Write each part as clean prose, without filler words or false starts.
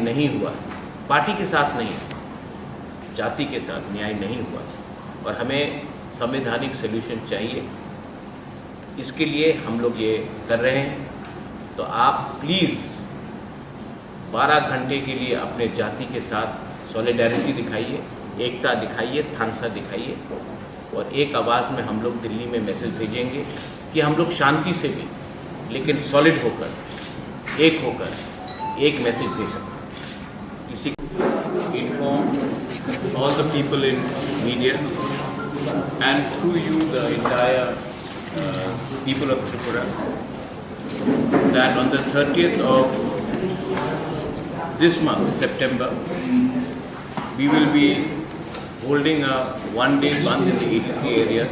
नहीं हुआ, पार्टी के साथ नहीं, जाति के साथ न्याय नहीं हुआ और हमें संवैधानिक सॉल्यूशन चाहिए। इसके लिए हम लोग ये कर रहे हैं। तो आप प्लीज़ 12 घंटे के लिए अपने जाति के साथ सॉलिडेरिटी दिखाइए, एकता दिखाइए, थानसा दिखाइए और एक आवाज़ में हम लोग दिल्ली में मैसेज भेजेंगे कि हम लोग शांति से भी लेकिन सॉलिड होकर, एक होकर एक मैसेज दे सकते हैं। इसी inform all the people in media and through you the entire people of Tripura that on the 30th of this month, September, we will be holding a one-day bandh in the ADC area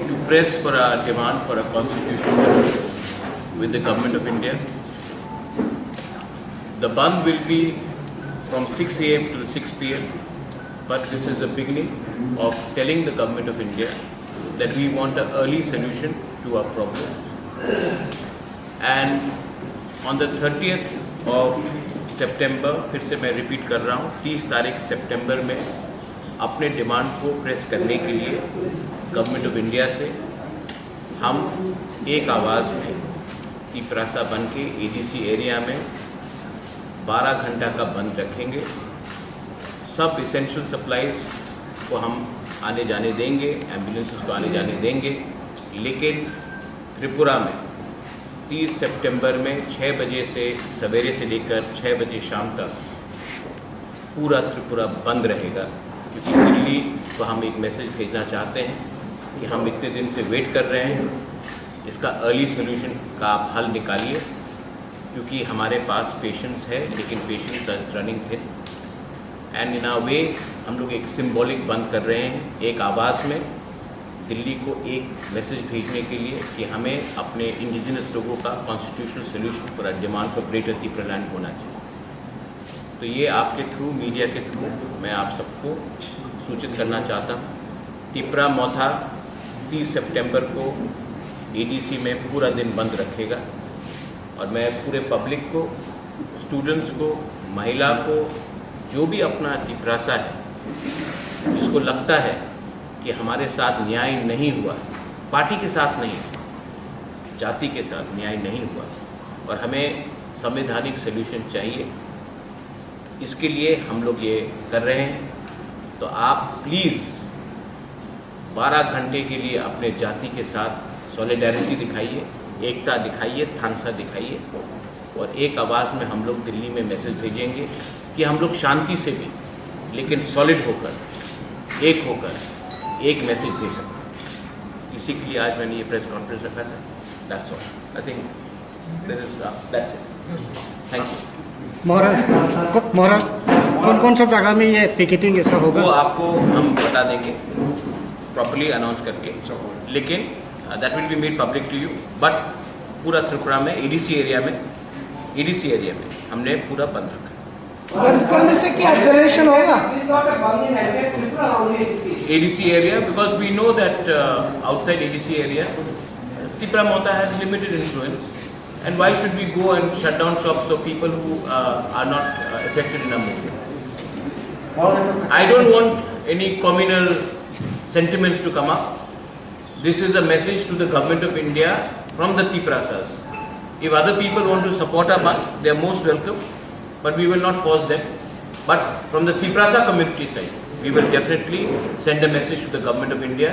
to press for a demand for a constitutional solution with the Government of India. The bandh will be from 6 AM to 6 PM. But this is the beginning of telling the Government of India that we want an early solution to our problem. And on the 30th of September, फिर से मैं repeat कर रहा हूँ, 30 तारीख सितंबर में अपने demand को प्रेस करने के लिए गवर्नमेंट ऑफ इंडिया से हम एक आवाज़ में तिपरासा बन के ADC एरिया में 12 घंटा का बंद रखेंगे। सब इसेंशियल सप्लाईज को हम आने जाने देंगे, एम्बुलेंसेस को आने जाने देंगे, लेकिन त्रिपुरा में 30 सितंबर में 6 बजे से सवेरे से लेकर 6 बजे शाम तक पूरा त्रिपुरा बंद रहेगा। क्योंकि दिल्ली को हम एक मैसेज भेजना चाहते हैं कि हम इतने दिन से वेट कर रहे हैं, इसका अर्ली सोल्यूशन का आप हल निकालिए। क्योंकि हमारे पास पेशेंट्स है लेकिन patients are running thin and in a way हम लोग एक सिंबॉलिक बंद कर रहे हैं, एक आवाज़ में दिल्ली को एक मैसेज भेजने के लिए कि हमें अपने इंडिजिनस लोगों का constitutional solution for a demand for greater Tripuraland होना चाहिए। तो ये आपके थ्रू, मीडिया के थ्रू मैं आप सबको सूचित करना चाहता हूँ। त्रिपुरा मौथा 30 सितंबर को ADC में पूरा दिन बंद रखेगा और मैं पूरे पब्लिक को, स्टूडेंट्स को, महिला को, जो भी अपना तिपरासा है, जिसको लगता है कि हमारे साथ न्याय नहीं हुआ, पार्टी के साथ नहीं, जाति के साथ न्याय नहीं हुआ और हमें संवैधानिक सॉल्यूशन चाहिए। इसके लिए हम लोग ये कर रहे हैं। तो आप प्लीज़ 12 घंटे के लिए अपने जाति के साथ सॉलिडेरिटी दिखाइए, एकता दिखाइए, थानसा दिखाइए और एक आवाज़ में हम लोग दिल्ली में मैसेज भेजेंगे कि हम लोग शांति से भी लेकिन सॉलिड होकर, एक होकर एक मैसेज दे सकते हैं। इसी के लिए आज मैंने ये प्रेस कॉन्फ्रेंस रखा था। That's all, I think that's it. Thank you. महाराज कौन कौन सा जगह में ये पिकेटिंग ऐसा होगा? वो आपको हम बता देंगे प्रॉपर्ली अनाउंस करके, लेकिन that will be made public to you. But पूरा त्रिपुरा में ADC एरिया में हमने पूरा बंद रखा। करने से क्या एक्सेलरेशन होगा? ADC area, because we know that outside ADC area, Tripura Mota has limited influence, and why should we go and shut down shops of people who are not affected in our movement? I don't want any communal sentiments to come up. This is a message to the Government of India from the Tiprasas. If other people want to support our band, they are most welcome, but we will not force them. But from the Tiprasa community side, we will definitely send a message to the Government of India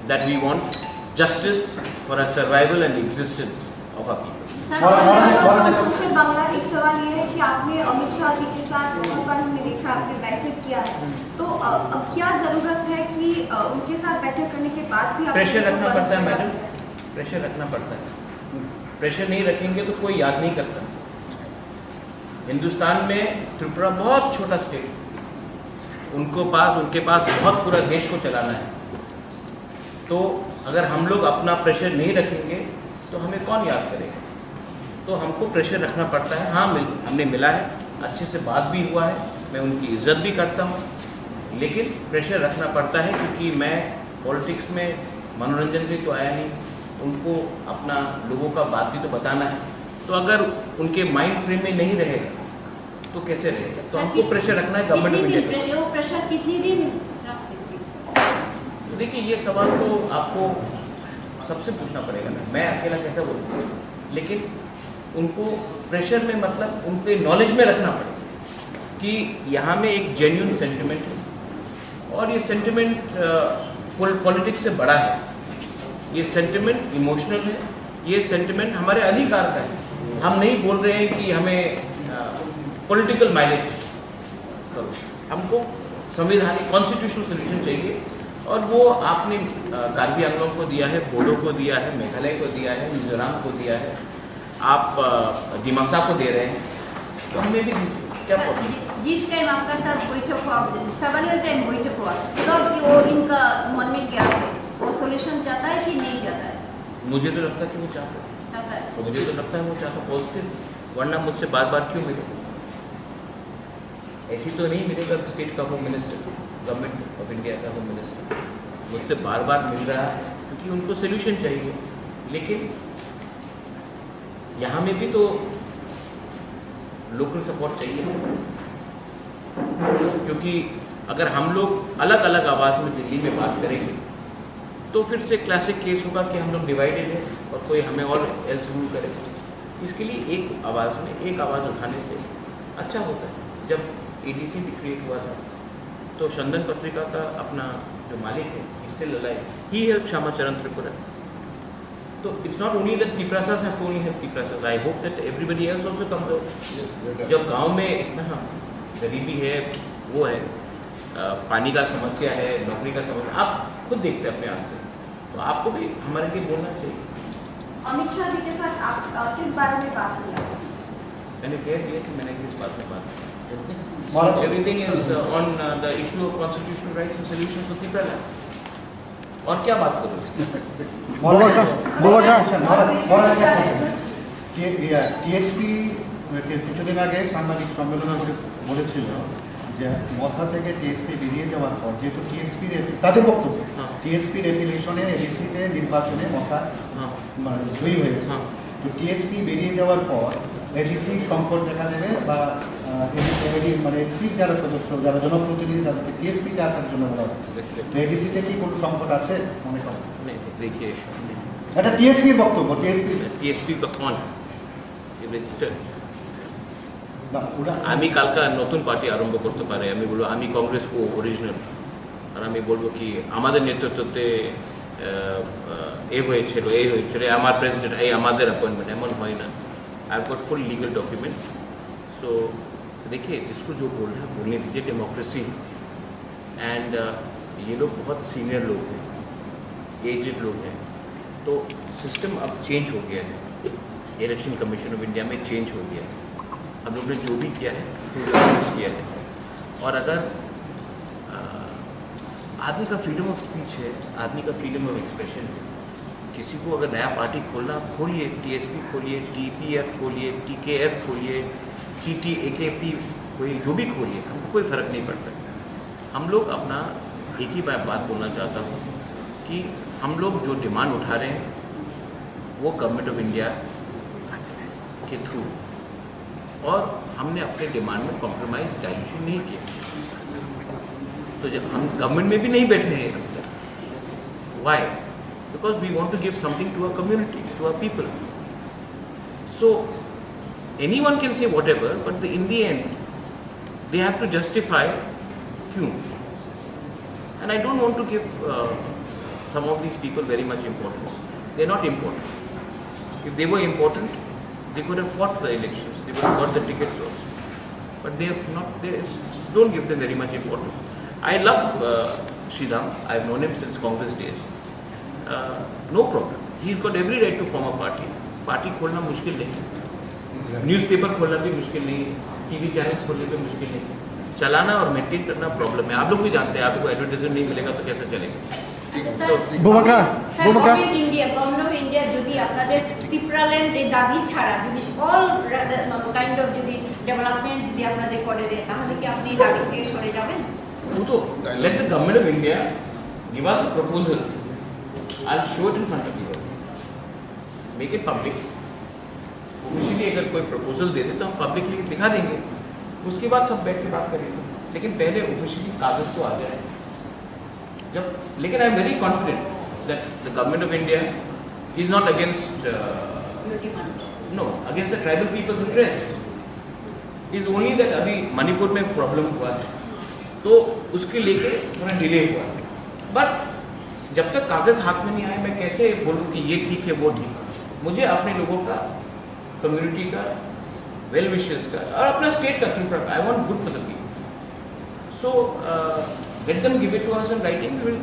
that we want justice for our survival and existence of our people. Social Bangla एक सवाल ये है कि आपने अमित शाह जी के साथ बहुत बार हमने देखा, आपने बैठक किया है, तो अब क्या जरूरत है कि उनके साथ बैठक करने के बाद भी प्रेशर रखना पड़ता है मैडम, प्रेशर रखना पड़ता है। प्रेशर नहीं रखेंगे तो कोई याद नहीं करता। हिंदुस्तान में त्रिपुरा बहुत छोटा स्टेट, उनके पास बहुत पूरा देश को चलाना है। तो अगर हम लोग अपना प्रेशर नहीं रखेंगे तो हमें कौन याद करेगा? तो हमको प्रेशर रखना पड़ता है। हाँ, हमने मिला है, अच्छे से बात भी हुआ है, मैं उनकी इज्जत भी करता हूँ, लेकिन प्रेशर रखना पड़ता है क्योंकि मैं पॉलिटिक्स में मनोरंजन भी तो आया नहीं, उनको अपना लोगों का बात भी तो बताना है। तो अगर उनके माइंड फ्रेम में नहीं रहेगा तो कैसे रहेगा? तो हमको प्रेशर रखना है गवर्नमेंट ऑफ इंडिया। वो प्रेशर कितनी दिन रख सकती है? तो देखिए ये सवाल तो आपको सबसे पूछना पड़ेगा ना, मैं अकेला कैसे बोलूँ, लेकिन उनको प्रेशर में मतलब उनके नॉलेज में रखना पड़ेगा कि यहाँ में एक जेन्युइन सेंटिमेंट है और ये सेंटिमेंट पॉलिटिक्स से बड़ा है, ये सेंटिमेंट इमोशनल है, ये सेंटिमेंट हमारे अधिकार का है। हम नहीं बोल रहे हैं कि हमें पॉलिटिकल माइलेज करो, हमको संवैधानिक कॉन्स्टिट्यूशनल सोल्यूशन चाहिए और वो आपने कार्बी आंगलों को दिया है, बोडो को दिया है, मेघालय को दिया है, मिजोरम को दिया है, आप दिमासा को दे रहे हैं, तो हमें भी क्या प्रॉब्लम? जिस टाइम आपका साथ बैठक हुआ, सेवरल टाइम बैठक हुआ, तो वो इनका मन में क्या है, वो सोल्यूशन चाहता है कि नहीं चाहता है? मुझे तो लगता है कि वो चाहता है, तो मुझे तो लगता है वो चाहता पॉजिटिव, वरना मुझसे बार बार क्यों मिले? ऐसी तो नहीं मिलेगा स्टेट का home minister, government of India का होम मिनिस्टर मुझसे बार बार मिल रहा है क्योंकि उनको सोल्यूशन चाहिए। लेकिन यहाँ में भी तो लोकल सपोर्ट चाहिए, क्योंकि अगर हम लोग अलग अलग आवाज में दिल्ली में बात करेंगे तो फिर से क्लासिक केस होगा कि हम लोग डिवाइडेड हैं और कोई हमें और एल्स रूल करेगा। इसके लिए एक आवाज़ में एक आवाज़ उठाने से अच्छा होता है। जब एडीसी भी क्रिएट हुआ था तो चंदन पत्रिका का अपना जो मालिक है, still alive, he help Shyama Charan Tripura. तो it's not only that Tiprasas have only help Tiprasas, I hope that everybody else also comes out. जब गांव में इतना गरीबी है, वो है, पानी का समस्या है, नौकरी का समस्या, आप खुद देखते हैं अपने आप से, तो आपको भी हमारे लिए बोलना चाहिए। अमित शाह जी के साथ आप किस बारे में बात किया? मैंने कह दिया कि मैंने किस बात में बात की। Everything is on the issue of constitutional rights and solutions to Tripura। और क्या बात करूँ? টিএসপি কিছুদিন আগে সাংবাদিক সম্মেলনে বলেছিল যে মথা থেকে টিএসপি বেরিয়ে যাওয়ার পর, যেহেতু টিএসপি তাদের বক্তব্য, টিএসপি রেগুলেশনে এডিসিতে নির্বাচনে মথা জয়ী হয়েছে, তো টিএসপি বেরিয়ে যাওয়ার পর এডিসি সংকট দেখা দেবে বা মানে এডিসির যারা সদস্য, যারা জনপ্রতিনিধি, তাদেরকে টিএসপিতে আসার জন্য বলা হচ্ছে। তো এডিসিতে কি কোনো সংকট আছে মনে করেন? देखिए এটা টিএসপির বক্তব্য। টিএসপি का कौन রেজিস্টার্ড? ওরা আমি কালকে নতুন পার্টি আরম্ভ করতে পারে, আমি বলবো আমি কংগ্রেস কো অরিজিনাল, আর আমি বলবো কি আমাদের নেতৃত্বে এ হয়েছিল, এই হয়েছিল, আমার প্রেসিডেন্ট, এই আমাদের अपॉइंटमेंट, এমন হয় না। I have got full legal document. So देखिए, इसको जो बोल रहा है बोलने दीजिए, डेमोक्रेसी है। एंड ये लोग बहुत सीनियर लोग हैं, एजेड लोग हैं, तो सिस्टम अब चेंज हो गया है, इलेक्शन कमीशन ऑफ इंडिया में चेंज हो गया है। हम लोग ने जो भी किया है किया है, और अगर आदमी का फ्रीडम ऑफ स्पीच है, आदमी का फ्रीडम ऑफ एक्सप्रेशन है, किसी को अगर नया पार्टी खोलना, खोलिए, टीएसपी खोलिए, टीपीएफ खोलिए, टीकेएफ खोलिए, टीटीएकेपी खोलिए, जो भी खोलिए, हमको कोई फर्क नहीं पड़ता। हम लोग अपना एक ही बात बोलना चाहता हूँ कि हम लोग जो डिमांड उठा रहे हैं वो गवर्नमेंट ऑफ इंडिया के थ्रू, और हमने अपने डिमांड में कॉम्प्रोमाइज डाइल्यूशन नहीं किया। तो जब हम गवर्नमेंट में भी नहीं बैठे हैं, Y? Because we want to give something to our community, to our people. So anyone can say whatever, but in the end they have to justify kyun. And I don't want to give some of these people very much importance. They're not important. If they were important, they could have fought for the elections, they would have got the tickets also. But they have not. Don't give them very much importance. I love Sridham. I've known him since Congress days. No problem. He's got every right to form a party. Party खोलना मुश्किल नहीं है, newspaper खोलना भी मुश्किल नहीं है, TV channels खोलने भी मुश्किल नहीं है, चलाना और मेंटेन करना प्रॉब्लम है। आप लोग भी जानते हैं, आपको एडवर्टाइजमेंट नहीं मिलेगा तो कैसे चलेगा? गवर्नमेंट ऑफ इंडिया যদি আপনাদের ত্রিপুরাল্যান্ড এই দাবি ছাড়া যদি অল কাইন্ড অফ যদি ডেভেলপমেন্ট যদি আপনাদের করে দেয়, তাহলে কি আপনি দাবি থেকে সরে যাবেন? वो तो let the government of India give us a proposal, I will show it in front of you, make it public. Officially अगर कोई प्रपोजल दे दे तो हम पब्लिकली दिखा देंगे उसके बाद सब बैठ के बात करेंगे, लेकिन पहले ऑफिशियली कागज तो आ जाए जब। लेकिन I am very confident that the government of India is not against against the tribal people's interest, is only that अभी मणिपुर में प्रॉब्लम हुआ है तो उसके लेके थोड़ा डिले हुआ, बट जब तक कागज हाथ में नहीं आए मैं कैसे बोलूँ कि ये ठीक है वो ठीक है। मुझे अपने लोगों का, कम्युनिटी का, वेल विशर्स का और अपना स्टेट का think, I want good for the people, so let them give it to us in writing, we will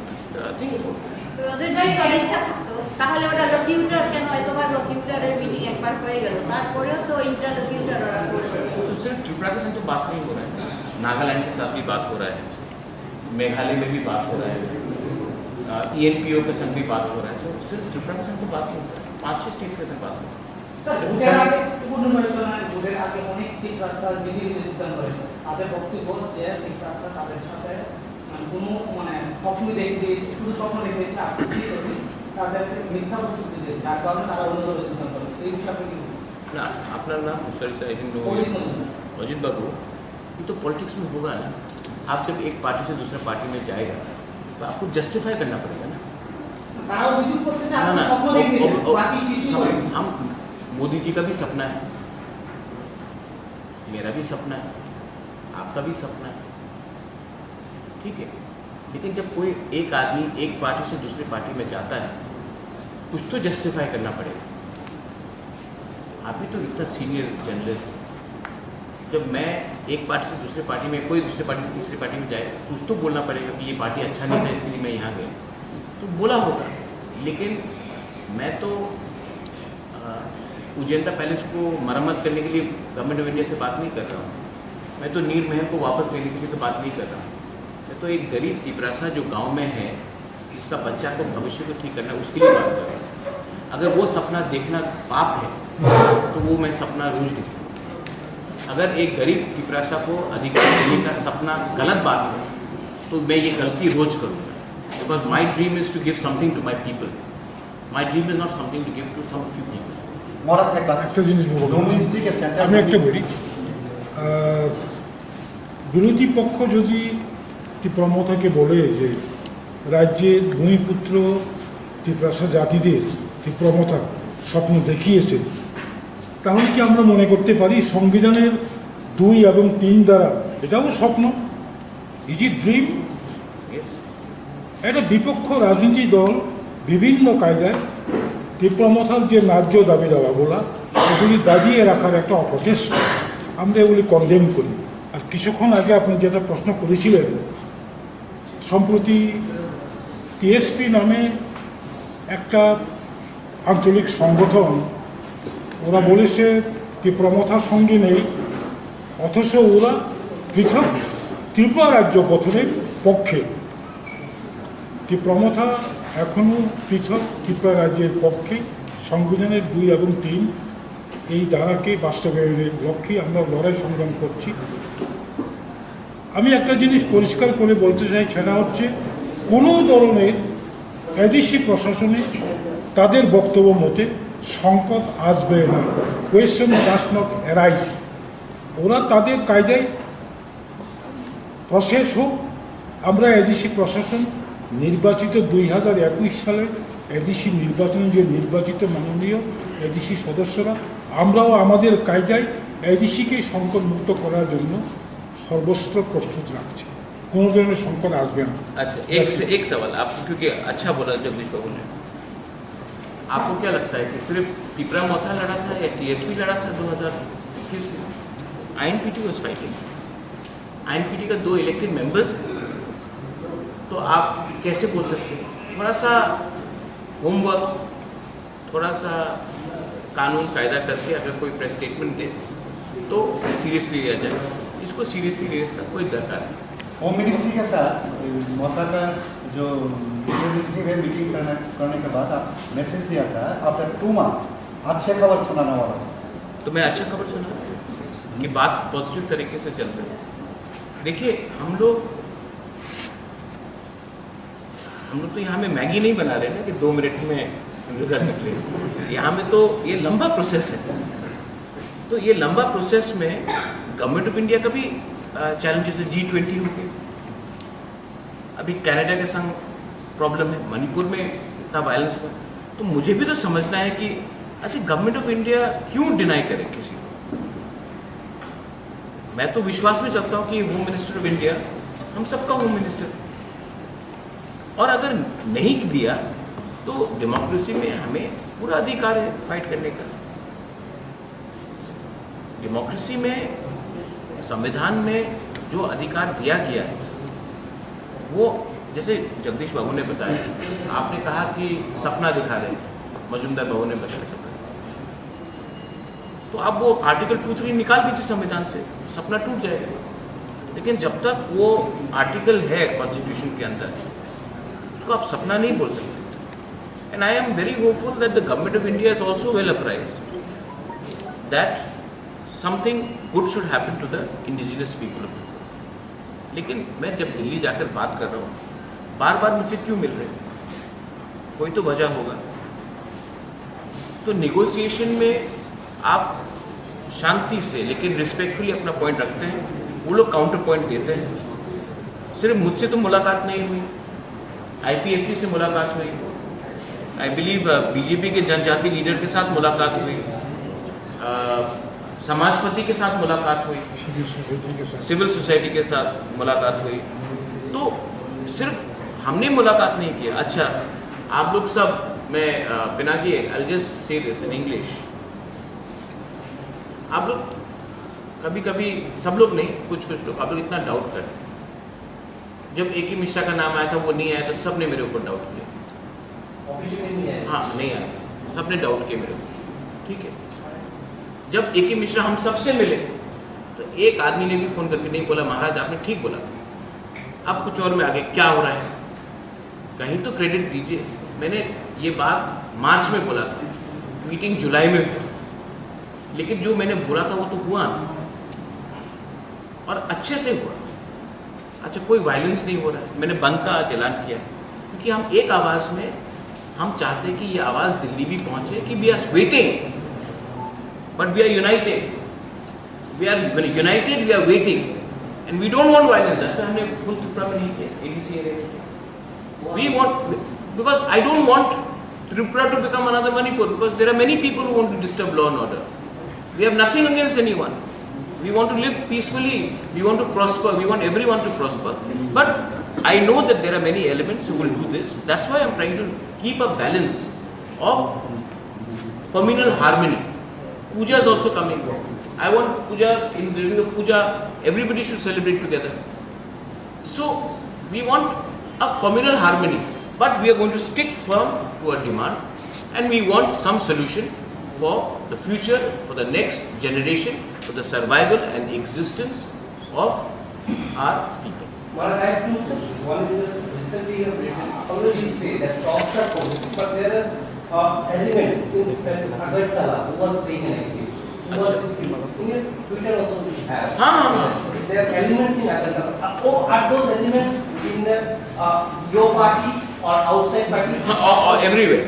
think about it. ওদের যদি সদিচ্ছা থাকতো তাহলে ওরা লকিউটার কেন হয়তো বা লকিউটারের মিটিং একবার হয়ে গেল, তারপরেও তো ইন্টারলকিউটার ওরা করবে। तो सिर्फ त्रिपुरा के साथ तो बात नहीं हो रहा है, नागालैंड के साथ भी बात हो रहा है, मेघालय में भी बात हो रहा है, ENPO के संग भी बात हो रहा है, तो सिर्फ त्रिपुरा के संग तो बात नहीं हो रहा है, 5-6 स्टेट के संग बात हो रहा है। পুনর্নির্বাচনের ভোটের আগে অনেক ত্রিপুরা বিজেপি যোগদান করেছে, তাদের বক্তব্য যে ত্রিপুরা তাদের সাথে কোনো স্বপ্ন দেখে দিয়েছে, শুধু স্বপ্ন দেখেছে তাদের মিথ্যা প্রতিশ্রুতি দিয়েছে, যার কারণে তারা অন্য দলে যোগদান করেছে। এই বিষয়ে কি ना अपना नाम अजित बाबू, ये तो पॉलिटिक्स में होगा ना, आप जब एक पार्टी से दूसरे पार्टी में जाएगा तो आपको जस्टिफाई करना पड़ेगा ना। हम मोदी जी का भी सपना है, मेरा भी सपना है, आपका भी सपना है, ठीक है, लेकिन जब कोई एक आदमी एक पार्टी से दूसरी पार्टी में जाता है कुछ तो जस्टिफाई करना पड़ेगा। आप भी तो इतना सीनियर जर्नलिस्ट, जब मैं एक पार्टी से दूसरी पार्टी में, कोई दूसरी पार्टी से तीसरी पार्टी में जाए कुछ तो बोलना पड़ेगा कि ये पार्टी अच्छा नहीं था इसके लिए मैं यहाँ गया, तो बोला होगा। लेकिन मैं तो उजेंडा पैलेस को मरम्मत करने के लिए गवर्नमेंट ऑफ इंडिया से बात नहीं कर रहा हूँ, मैं तो नीर महल को वापस लेने के लिए तो बात नहीं कर रहा हूँ, मैं तो एक गरीब तिपरासा जो गांव में है जिसका बच्चा को भविष्य को ठीक करना है उसके लिए बात कर रहा हूँ। अगर वो सपना देखना पाप है तो वो मैं सपना रोज देखूँ। अगर एक गरीब तिपरासा को अधिकार देने का सपना गलत बात है तो मैं ये गलती रोज करूँगा, because my dream is to give something to my people, my dream is not something to give to some few people. একটা জিনিস বলবো, আমি একটা বলি, বিরোধী পক্ষ যদি ত্রিপুরামথাকে বলে যে রাজ্যের ভূমিপুত্র ত্রিপুরাসা জাতিদের ত্রিপুরামথা স্বপ্ন দেখিয়েছেন, তাহলে কি আমরা মনে করতে পারি সংবিধানের 2 এবং 3 দ্বারা এটাও স্বপ্ন? Is it dream? একটা বিপক্ষ রাজনীতি দল বিভিন্ন কায়দায় ত্রিপুরামথার যে ন্যায্য দাবি দাওয়াগুলা এগুলি দাবিয়ে রাখার একটা অপচেষ্টা, আমরা এগুলি কনডেম করি। আর কিছুক্ষণ আগে আপনি যেটা প্রশ্ন করেছিলেন, সম্প্রতি টিএসপি নামে একটা আঞ্চলিক সংগঠন, ওরা বলেছে ত্রিপুরামথার সঙ্গে নেই, অথচ ওরা পৃথক ত্রিপুরা রাজ্য গঠনের পক্ষে। ত্রিপুরামথা এখনও পৃথক ত্রিপুরা রাজ্যের পক্ষে, সংবিধানের 2 এবং 3 এই ধারাকে বাস্তবায়নের লক্ষ্যে আমরা লড়াই সংগ্রাম করছি। আমি একটা জিনিস পরিষ্কার করে বলতে চাই, সেটা হচ্ছে কোনো ধরনের এডিসি প্রশাসনে তাদের বক্তব্য মতে সংকট আসবে না, কোয়েশ্চন ডাজ নট অ্যারাইজ। ওরা তাদের কায়দায় প্রসেস হোক। আমরা এডিসি প্রশাসন নির্বাচিত 2021 সালে এডিসি নির্বাচনে যে নির্বাচিত মাননীয় এডিসি সদস্যরা, আমরাও আমাদের কায়দায় এডিসিকে সংকটমুক্ত করার জন্য সর্বস্ত্র প্রস্তুত রাখছি, কোনো ধরনের সংকট আসবে না। अच्छा, एक सवाल आपको, क्योंकि अच्छा बोला जगदीश बाबू ने, आपको क्या लगता है कि सिर्फ टिपरामथा लड़ा था या टीएसपी लड़ा था 2021 में? INPT वाज फाइटिंग, INPT का 2 इलेक्टेड मेंबर्स, तो आप कैसे बोल सकते हैं? थोड़ा सा होमवर्क, थोड़ा सा कानून कायदा करके अगर कोई प्रेस स्टेटमेंट दे तो सीरियसली लिया जाए, इसको सीरियसली लेने का कोई दरकार नहीं। होम मिनिस्ट्री के साथ मौका का जो मीटिंग करने के बाद आप मैसेज दिया था, आफ्टर 2 मंथ अच्छे खबर सुनाने वाला, तो मैं अच्छा खबर सुना कि बात पॉजिटिव तरीके से चल रही है। देखिए हम लोग तो यहाँ में मैगी नहीं बना रहे ना कि 2 मिनट में रिजल्ट निकले, यहाँ में तो ये लंबा प्रोसेस है। तो ये लंबा प्रोसेस में गवर्नमेंट ऑफ इंडिया का भी चैलेंजेस है। G20 हो गए, अभी कनाडा के संग प्रॉब्लम है, मणिपुर में इतना वायलेंस हुआ, तो मुझे भी तो समझना है कि अच्छा गवर्नमेंट ऑफ इंडिया क्यों डिनाई करे किसी को। मैं तो विश्वास में चलता हूं कि होम मिनिस्टर ऑफ इंडिया हम सबका होम मिनिस्टर, और अगर नहीं दिया तो डेमोक्रेसी में हमें पूरा अधिकार है फाइट करने का। डेमोक्रेसी में, संविधान में जो अधिकार दिया गया है वो, जैसे जगदीश बाबू ने बताया, आपने कहा कि सपना दिखा रहे, मजुमदार बाबू ने बताया सपना, तो अब वो आर्टिकल 2-3 निकाल दीजिए संविधान से, सपना टूट जाएगा। लेकिन जब तक वो आर्टिकल है कॉन्स्टिट्यूशन के अंदर, उसको आप सपना नहीं बोल सकते। And I am very hopeful that the government of India is also well apprised that something good should happen to the indigenous people of the. लेकिन मैं जब दिल्ली जाकर बात कर रहा हूँ, बार बार मुझसे क्यों मिल रहे हैं, कोई तो वजह होगा। तो निगोशिएशन में आप शांति से लेकिन रिस्पेक्टफुली अपना पॉइंट रखते हैं, वो लोग काउंटर पॉइंट देते हैं। सिर्फ मुझसे तो मुलाकात नहीं हुई, IPFT से मुलाकात हुई, आई बिलीव बीजेपी के जनजाति लीडर के साथ मुलाकात हुई, समाजपति के साथ मुलाकात हुई, सिविल सोसाइटी के साथ मुलाकात हुई। तो सिर्फ हमने मुलाकात नहीं किया। अच्छा आप लोग सब, मैं Pinaki, I just say this in English, आप लोग कभी कभी, सब लोग नहीं, कुछ कुछ लोग, आप लोग इतना डाउट करते। जब AK मिश्रा का नाम आया था, वो नहीं आया, तो सबने मेरे ऊपर डाउट किया। ऑफिशियली नहीं है, हाँ नहीं आया, सबने डाउट किया मेरे ऊपर, ठीक है। जब AK मिश्रा हम सबसे मिले तो एक आदमी ने भी फोन करके नहीं बोला महाराज आपने ठीक बोला, अब कुछ और में आगे क्या हो रहा है, कहीं तो क्रेडिट दीजिए। मैंने ये बात मार्च में बोला था, मीटिंग जुलाई में हुई, लेकिन जो मैंने बोला था वो तो हुआ और अच्छे से हुआ। अच्छा कोई वायलेंस नहीं हो रहा है, मैंने बंद का आज ऐलान किया, क्योंकि हम एक आवाज में, हम चाहते हैं कि ये आवाज दिल्ली भी पहुंचे कि we are waiting but we are united, we are united, we are waiting and we don't want violence. हमने फुल त्रिपुरा में नहीं किया, ADC एरिया में किया। We want, because I don't want Tripura to become another Manipur, because there are many people who want to disturb law and order. We have nothing against anyone. We want to live peacefully. We want to prosper. We want everyone to prosper. But I know that there are many elements who will do this. That's why I'm trying to keep a balance of communal harmony. Puja is also coming. I want puja, during the puja, everybody should celebrate together. So we want a communal harmony. But we are going to stick firm to our demand, and we want some solution for the future, for the next generation, for the survival and existence of our people. Well, I have two questions. One is this: recently you have written, always you say that talks are positive, but there are elements in Agartala who are playing an activity. Who are this? In your Twitter also we have. There are elements in Agartala. Oh, are those elements in the your party? Or outside party? Or everywhere.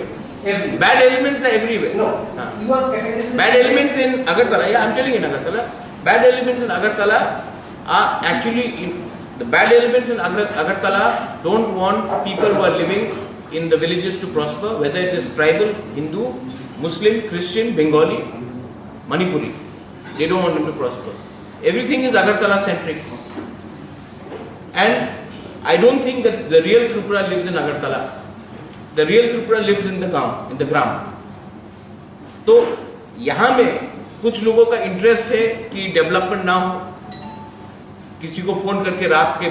Everywhere. Bad elements are everywhere. No. You are categorizing. Bad elements in Agartala. Yeah, I'm telling you in Agartala. Bad elements in Agartala are actually the bad elements in Agartala don't want people who are living in the villages to prosper, whether it is tribal, Hindu, Muslim, Christian, Bengali, Manipuri. They don't want them to prosper. Everything is Agartala centric. And I don't think that the real Tripura lives in Agartala. The real Tripura lives in the ground. तो यहाँ में कुछ लोगों का interest है कि development ना हो, किसी को फोन करके रात के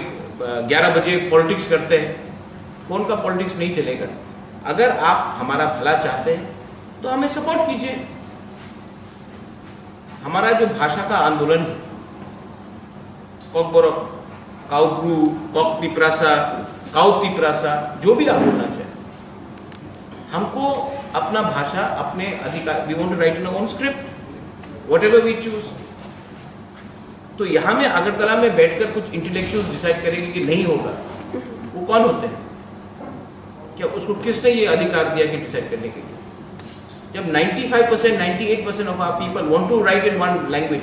11 बजे पॉलिटिक्स करते हैं। फोन का पॉलिटिक्स नहीं चलेगा। अगर आप हमारा भला चाहते हैं तो हमें सपोर्ट कीजिए। हमारा जो भाषा का आंदोलन है, कॉकबोरक, काउगू, काउतिप्रासा, जो भी आप बोलना चाहें, हमको अपना भाषा, अपने अधिकार, we want to write in our own script, whatever we choose. तो यहां में अगरतला में बैठकर कुछ इंटेलेक्चुअल्स डिसाइड करेंगे कि नहीं होगा, वो कौन होते हैं? क्या उसको किसने ये अधिकार दिया कि डिसाइड करने के लिए? जब 95%, 98% of our people want to write in one language,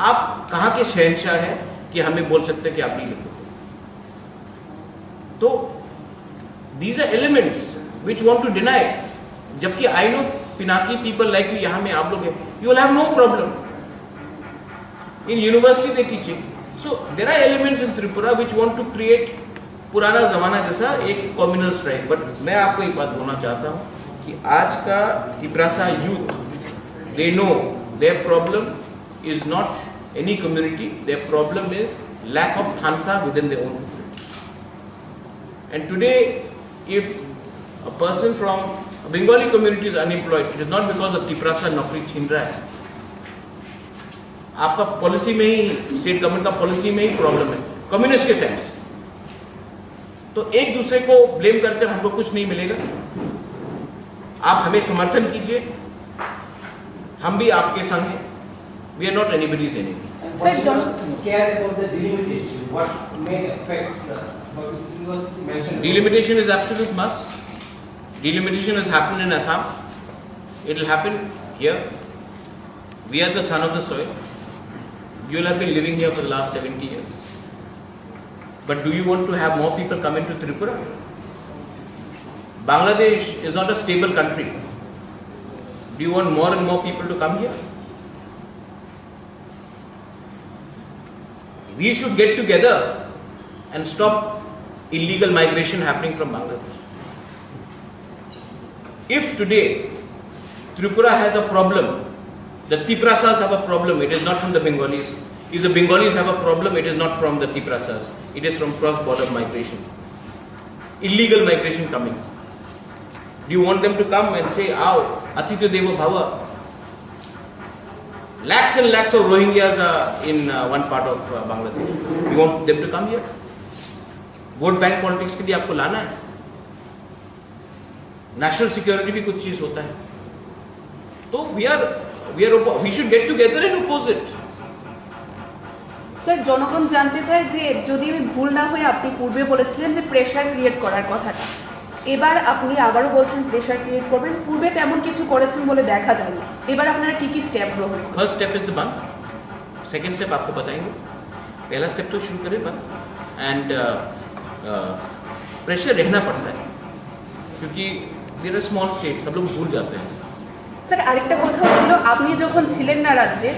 आप कहां के शहंशाह हैं कि हमें बोल सकते हैं कि आप नहीं लिखो? तो these are elements which want to deny, जबकि I know Pinaki people like you, यहां में आप लोग हैं, you will have no problem in university they teaching. So there are elements in Tripura which want to create पुराना जमाना जैसा एक कम्युनल स्ट्राइक. बट मैं आपको एक बात बोलना चाहता हूं कि आज का Tiprasa youth, they know their problem is not any community, their problem is lack of thansa within their own community. And today, if a person from a Bengali community is unemployed, it is not because of Tiprasa नौकरी छीन रहा है. आपका policy में ही, state government का policy में ही problem है, communist के टाइम से. तो एक दूसरे को ब्लेम करके हमको कुछ नहीं मिलेगा. आप हमें समर्थन कीजिए, हम भी आपके संग हैं. We are not anybody's enemy. Sir, John, scared about the delimitation. What may affect what he was mentioned? Delimitation is absolute must. Delimitation has happened in Assam. It will happen here. We are the son of the soil. You will have been living here for the last 70 years. But do you want to have more people come into Tripura? Bangladesh is not a stable country. Do you want more and more people to come here? We should get together and stop illegal migration happening from Bangladesh. If today Tripura has a problem, the Tiprasas have a problem, it is not from the Bengalis. If the Bengalis have a problem, it is not from the Tiprasas. It is from cross-border migration. Illegal migration coming. Do you want them to come and say, "Aao, Atitya Devo Bhava"? Lakhs and lakhs of Rohingyas are in one part of Bangladesh. You want them to come here? Vote bank politics के लिए आपको लाना है? National security भी कुछ चीज होता है. तो we should get together and oppose it. Sir, জনগণ জানতে চায় যে যদি আমি ভুল না হয়ে আপনি পূর্বে বলেছিলেন যে প্রেসার ক্রিয়েট করার কথাটা, এবার আপনি আবারও বলছেন প্রেসার ক্রিয়েট করবেন. পূর্বে তেমন কিছু করেছেন বলে দেখা যায়নি. এবার আপনারা কি কি স্টেপ গ্রহণ করবেন? फर्स्ट स्टेप इज द बंद. सेकेंड स्टेप आपको बताएंगे. पहला स्टेप तो शुरू करें बंद. एंड प्रेशर रहना पड़ता है क्योंकि देयर आर स्मॉल स्टेट, सब लोग भूल जाते हैं. স্যার, আরেকটা কথা ছিল, আপনি যখন ছিলেন না রাজ্যে,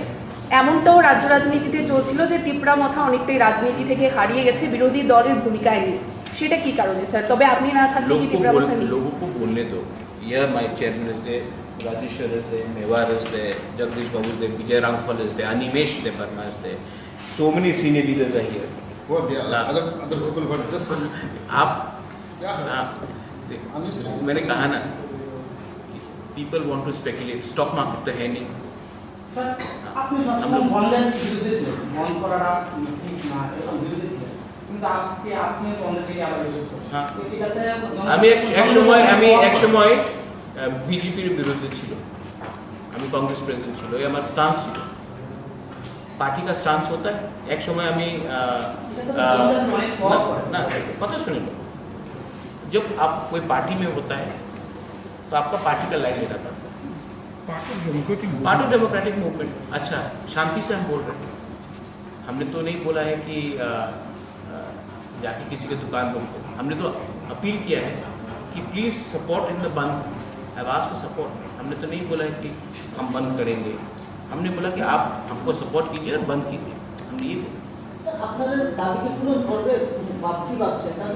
এমনটাও রাজ্য রাজনীতিতে চলছিল যে ত্রিপুরা মাথা অনেকটাই রাজনীতি থেকে হারিয়ে গেছে বিরোধী দলের ভূমিকায় নিয়ে. সেটা কি কারণে স্যার? তবে আপনি না থাকলে কি ত্রিপুরা মাথা নিয়ে? लोगों को बोलने दो. Here my chairman is there, Rajeshwar is there, Mewar is there, Jagdish Babu is there, Vijay Rangfal is there, Animesh Deparma is there. So many senior leaders are here. What the other people were just आप मैंने कहा ना, people want to speculate. Stock market तो है नहीं. Sir, আপনি সবসময় বন্ধের বিরুদ্ধে ছিলেন, বন্ধ করাটা ঠিক না এরকম বিরুদ্ধে ছিলেন, কিন্তু আজকে আপনি বন্ধের থেকে আবার এসেছেন. এটাতে আমি এক সময় বিজেপির বিরুদ্ধে ছিল, আমি কংগ্রেস প্রেসিডেন্ট ছিল, ये हमारा स्टांस ছিল. पार्टी का स्टांस होता है. एक समय আমি ना पता सुने लो, जब आप कोई पार्टी में होता है तो आपका पार्टी का लाइन लेना पड़ता है. Part of democratic movement. अच्छा, शांति से हम बोल रहे हैं. हमने तो नहीं बोला है कि जाके किसी के दुकान बंद करो. हमने तो अपील किया है कि please support in the bandh. I was to support. हमने तो नहीं बोला है कि हम बंद करेंगे. हमने बोला कि आप हमको सपोर्ट कीजिए और बंद कीजिए. हमने ये আপনাদের দাবিকে পূরণ করবে ভাবছি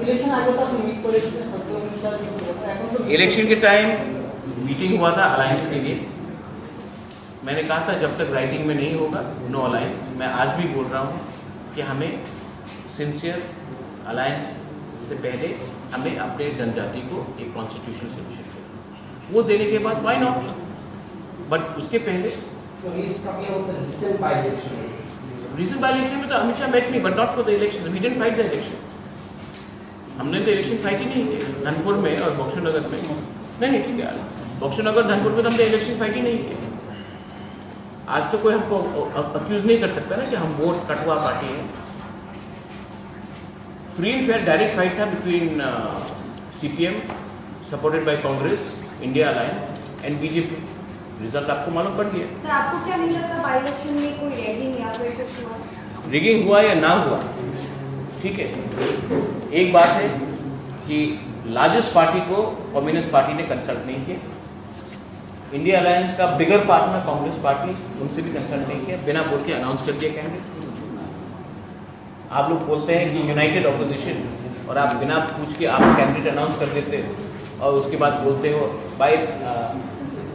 ইলেকশন আগে তো আপনি মিট করেছিলেন এখন তো इलेक्शन के टाइम मीटिंग हुआ था अलायंस के लिए. मैंने कहा था जब तक राइटिंग में नहीं होगा नो अलायंस. मैं आज भी बोल रहा हूँ कि हमें सिंसियर अलायंस से पहले हमें अपने जनजाति को एक कॉन्स्टिट्यूशनल सोल्यूशन देना. वो देने के बाद व्हाई नॉट, बट उसके पहले रीजन बाय इलेक्शन में तो Amit Shah met me, but not for the election. We didn't fight the election. हमने तो इलेक्शन फाइट ही नहीं की धनपुर में और बक्सरनगर में. नहीं ठीक है, बक्सरनगर धनपुर में तो हमने इलेक्शन फाइट ही नहीं की. आज तो कोई हमको अक्यूज नहीं कर सकता ना कि हम वोट कटवा पार्टी है. Free and fair direct fight था between CPM supported by Congress, India alliance and BJP. Result आपको मालूम पड़ गया। सर आपको क्या नहीं लगता बाई इलेक्शन में कोई रैगिंग या फिर कुछ हुआ? रिगिंग हुआ या ना हुआ, ठीक है, एक बात है कि लार्जेस्ट पार्टी को कम्युनिस्ट पार्टी ने कंसल्ट नहीं किया, इंडिया अलायंस का बिगर पार्टनर कांग्रेस पार्टी, उनसे भी कंसल्ट नहीं किया, बिना बोल के अनाउंस कर दिया कैंडिडेट। आप लोग बोलते हैं कि यूनाइटेड ऑपोजिशन, और आप बिना पूछ के आप कैंडिडेट अनाउंस कर देते हो और उसके बाद बोलते हो भाई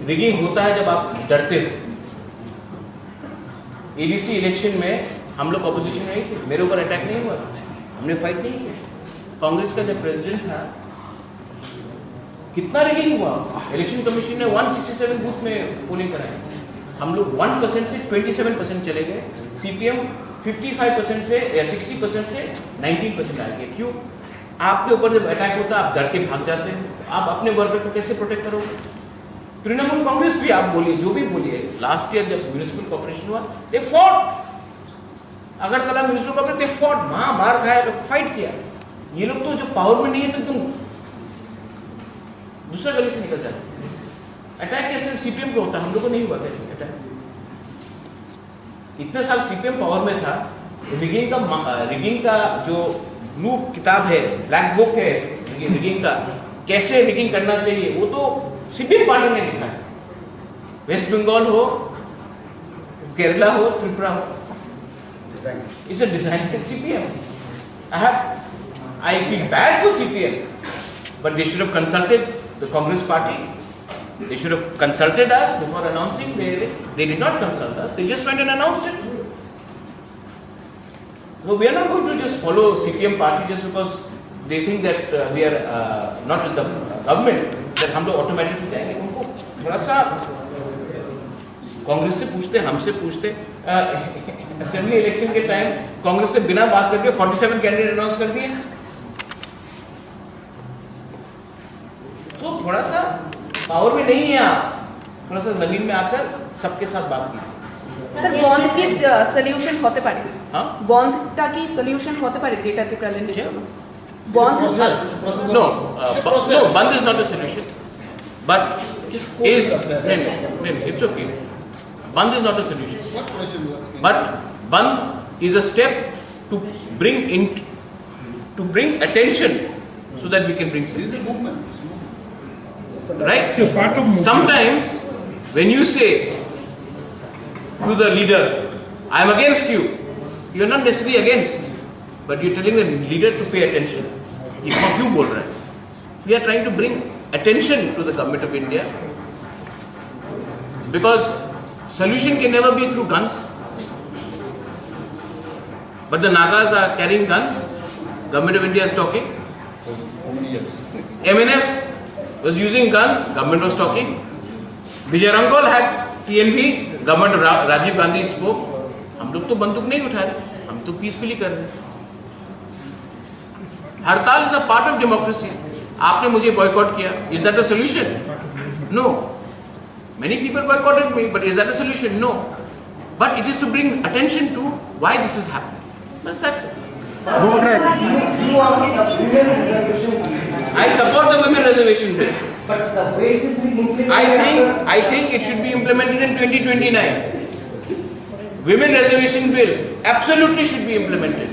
रिगिंग होता है जब आप डरते हो। एडीसी इलेक्शन में हम लोग ऑपोजिशन नहीं थे, मेरे ऊपर अटैक नहीं हुआ, हमने फाइट नहीं किया। कांग्रेस का जब प्रेसिडेंट था कितना रिगिंग हुआ, इलेक्शन कमीशन ने 167 बूथ में पोलिंग कराई, हम लोग 1% से 27% चले गए, सीपीएम 55% से या 60% से 19% आ गए। क्यों? आपके ऊपर जब अटैक होता है आप डर के भाग जाते हैं, आप अपने वर्कर को कैसे प्रोटेक्ट करोगे? तृणमूल कांग्रेस भी आप बोलिए, जो भी बोलिए, लास्ट ईयर जब म्यूनिसिपल कॉर्पोरेशन हुआ they fought, Agartala municipal corporation they fought, वहां मार खाया तो फाइट किया। ये लोग तो जो पावर में नहीं है तो तुम दूसरा गली से निकल जाते। अटैक कैसे सीपीएम को होता, हम लोग को नहीं हुआ कैसे अटैक? इतने साल सीपीएम पावर में था, रिगिंग का जो ब्लू किताब है, ब्लैक बुक है रिगिंग का, कैसे रिगिंग करना चाहिए, वो तो सीपीएम पार्टी ने लिखा है। वेस्ट बंगाल हो, केरला हो, त्रिपुरा हो, it's a design by CPM. I feel bad for CPM, but they should have consulted the Congress party. They should have consulted us before announcing. They did not consult us. They just went and announced it. So we are not going to just follow CPM party just because they think that we are not in the government, that हम लोग automatically जाएंगे। उनको थोड़ा सा कांग्रेस से पूछते, हमसे पूछते। असेंबली इलेक्शन के टाइम कांग्रेस से बिना बात करके 47 कैंडिडेट अनाउंस कर दिए। तो थोड़ा सा पावर में नहीं है आप, थोड़ा सा जमीन में आकर सबके साथ बात कीजिए। सर बॉन्ड की सॉल्यूशन होते पारे, हाँ बॉन्डটা কি সলিউশন হতে পারে যেটাতে প্রেজেন্টের জন্য bandh? No bandh is not a solution, but is it's okay, bandh is not a solution, but bandh is a step to bring attention so that we can bring solution. Right? Sometimes when you say to the leader, I am against you, you are not necessarily against, but you are telling the leader to pay attention. ये क्यों बोल रहा है? We are trying to bring attention to the government of India, because solution can never be through guns. But the Nagas are carrying guns. Government of India is talking. MNF was using guns, government was talking. Vijay Rangol had TNV, government of Rajiv Gandhi spoke. हम लोग तो बंदूक नहीं उठा रहे, हम तो peacefully कर रहे। Hartal is a part of democracy. आपने मुझे बॉयकॉट किया, is that a solution? No. Many people boycotted me, but is that a solution? No. But it is to bring attention to why this is happening. That's it. I support the women reservation bill. But the way it is being implemented, I think it should be implemented in 2029. Women reservation bill absolutely should be implemented.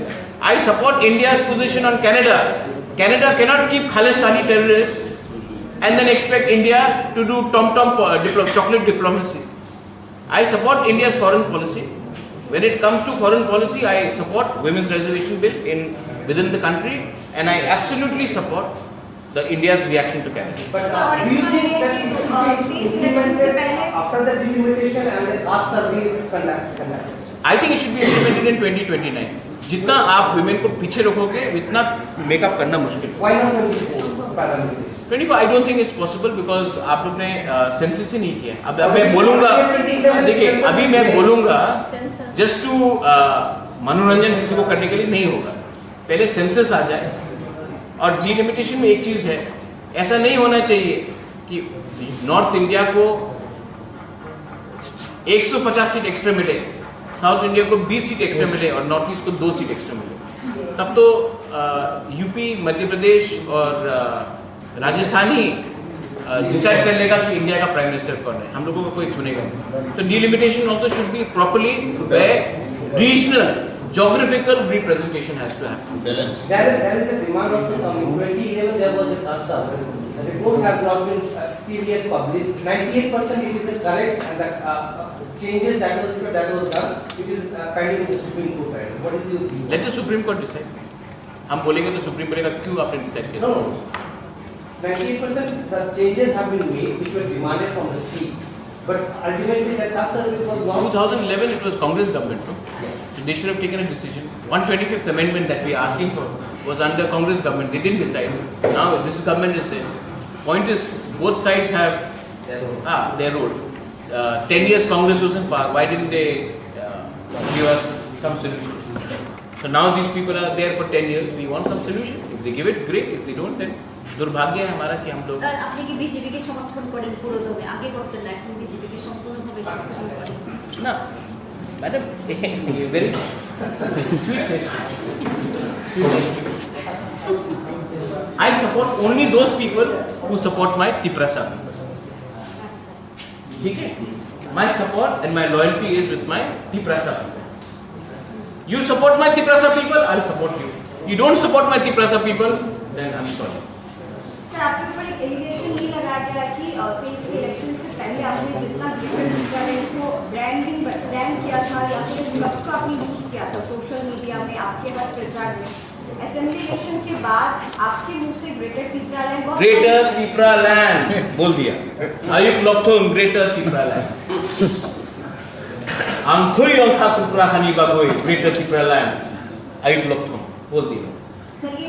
I support India's position on Canada. Canada cannot keep Khalistani terrorists and then expect India to do tom-tom chocolate diplomacy. I support India's foreign policy. When it comes to foreign policy, I support women's reservation bill within the country, and I absolutely support the India's reaction to Canada. but do you think that it should be implemented after the delimitation and the caste surveys conducted? I think it should be implemented in 2029. जितना आप women को पीछे रखोगे, उतना makeup करना मुश्किल। Why not 24? 24, I don't think it's possible because आप लोग ने सेंसस ही नहीं किया। अब मैं बोलूंगा, देखिए अभी मैं बोलूंगा जस्ट टू मनोरंजन किसी को करने के लिए नहीं होगा। पहले सेंसस आ जाए, और डिलिमिटेशन में एक चीज है, ऐसा नहीं होना चाहिए कि नॉर्थ इंडिया को 150 सीट एक्स्ट्रा मिले, साउथ इंडिया को 20 सीट एक्स्ट्रा मिले और नॉर्थ ईस्ट को 2 सीट एक्स्ट्रा मिले। तब तो यूपी, मध्य प्रदेश और राजस्थानी डिसाइड कर लेगा कि इंडिया का प्राइम मिनिस्टर कौन है, हम लोगों को कोई सुनेगा नहीं। तो delimitation also should be properly regional geographical representation has to happen. There is a demand also coming. 2011 there was a CASA. The reports have not been till yet published. 98% it is correct, and the changes that was done, it is pending in the Supreme Court. Right? What is your view? Let the Supreme Court decide. हम बोलेंगे तो supreme बोलेगा क्यों आपने decide किया? No. 98% the changes have been made which were demanded from the states. But ultimately the CASA was not. 2011 it was Congress government. No? So they should have taken a decision. 125th amendment that we are asking for was under Congress government. They didn't decide. Now this government is there. Point is, both sides have their role. 10 years Congress was in power. Why didn't they give us some solution? So now these people are there for 10 years. We want some solution. If they give it, great. If they don't, then दुर्भाग्य है हमारा कि हम लोग। Sir আপনি কি BJP কে সমর্থন করেন পুরোদমে? আগে করতেন না, এখন বিজেপি কে সম্পূর্ণভাবে সমর্থন করেন? না madam very I support only those people who support my Tiprasa. ठीक है? My support and my loyalty is with my Tiprasa. You support my Tiprasa people, I'll support you. You don't support my Tiprasa people, then I'm sorry. Sir आपके ऊपर एक allegation ये लगाया गया है कि केस के इलेक्शन से पहले आपने जितना डिफरेंट को ब्रांड किया था या फिर सबका आपने यूज किया था सोशल मीडिया में, आपके हर प्रचार में। असेंबली इलेक्शन के बाद आपके मुंह से ग्रेटर पिपरालैंड बोल दिया। आयुक्त लोकथों ग्रेटर पिपरालैंड आंखोई और था कुपराखानी बागोई ग्रेटर पिपरालैंड आयुक्त लोकथों बोल दिया।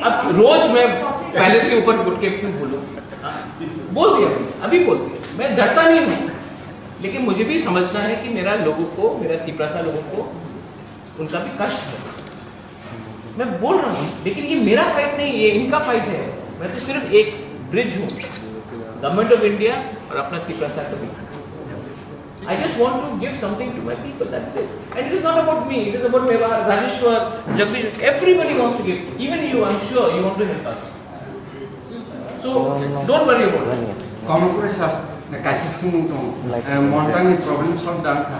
अब रोज मैं पहले से ऊपर उठ के क्यों बोलूं? बोल दिया, अभी बोल दिया। मैं डरता नहीं हूं, लेकिन मुझे भी समझना है कि मेरा लोगों को, मेरा तिपरासा लोगों को उनका भी कष्ट है। मैं बोल रहा हूं, लेकिन ये मेरा फाइट नहीं, ये इनका फाइट है। मैं तो सिर्फ एक ब्रिज हूं, गवर्नमेंट ऑफ इंडिया और अपना तिपरासा का भी। I just want to give something to my people, that's it. And it is not about me, it is about Mewar, Rajeshwar, Jagdish, everybody wants to give. Even you, I'm sure you want to help us. So, don't worry about it. Kamakura sir, the Kassim Montani problems from Danta.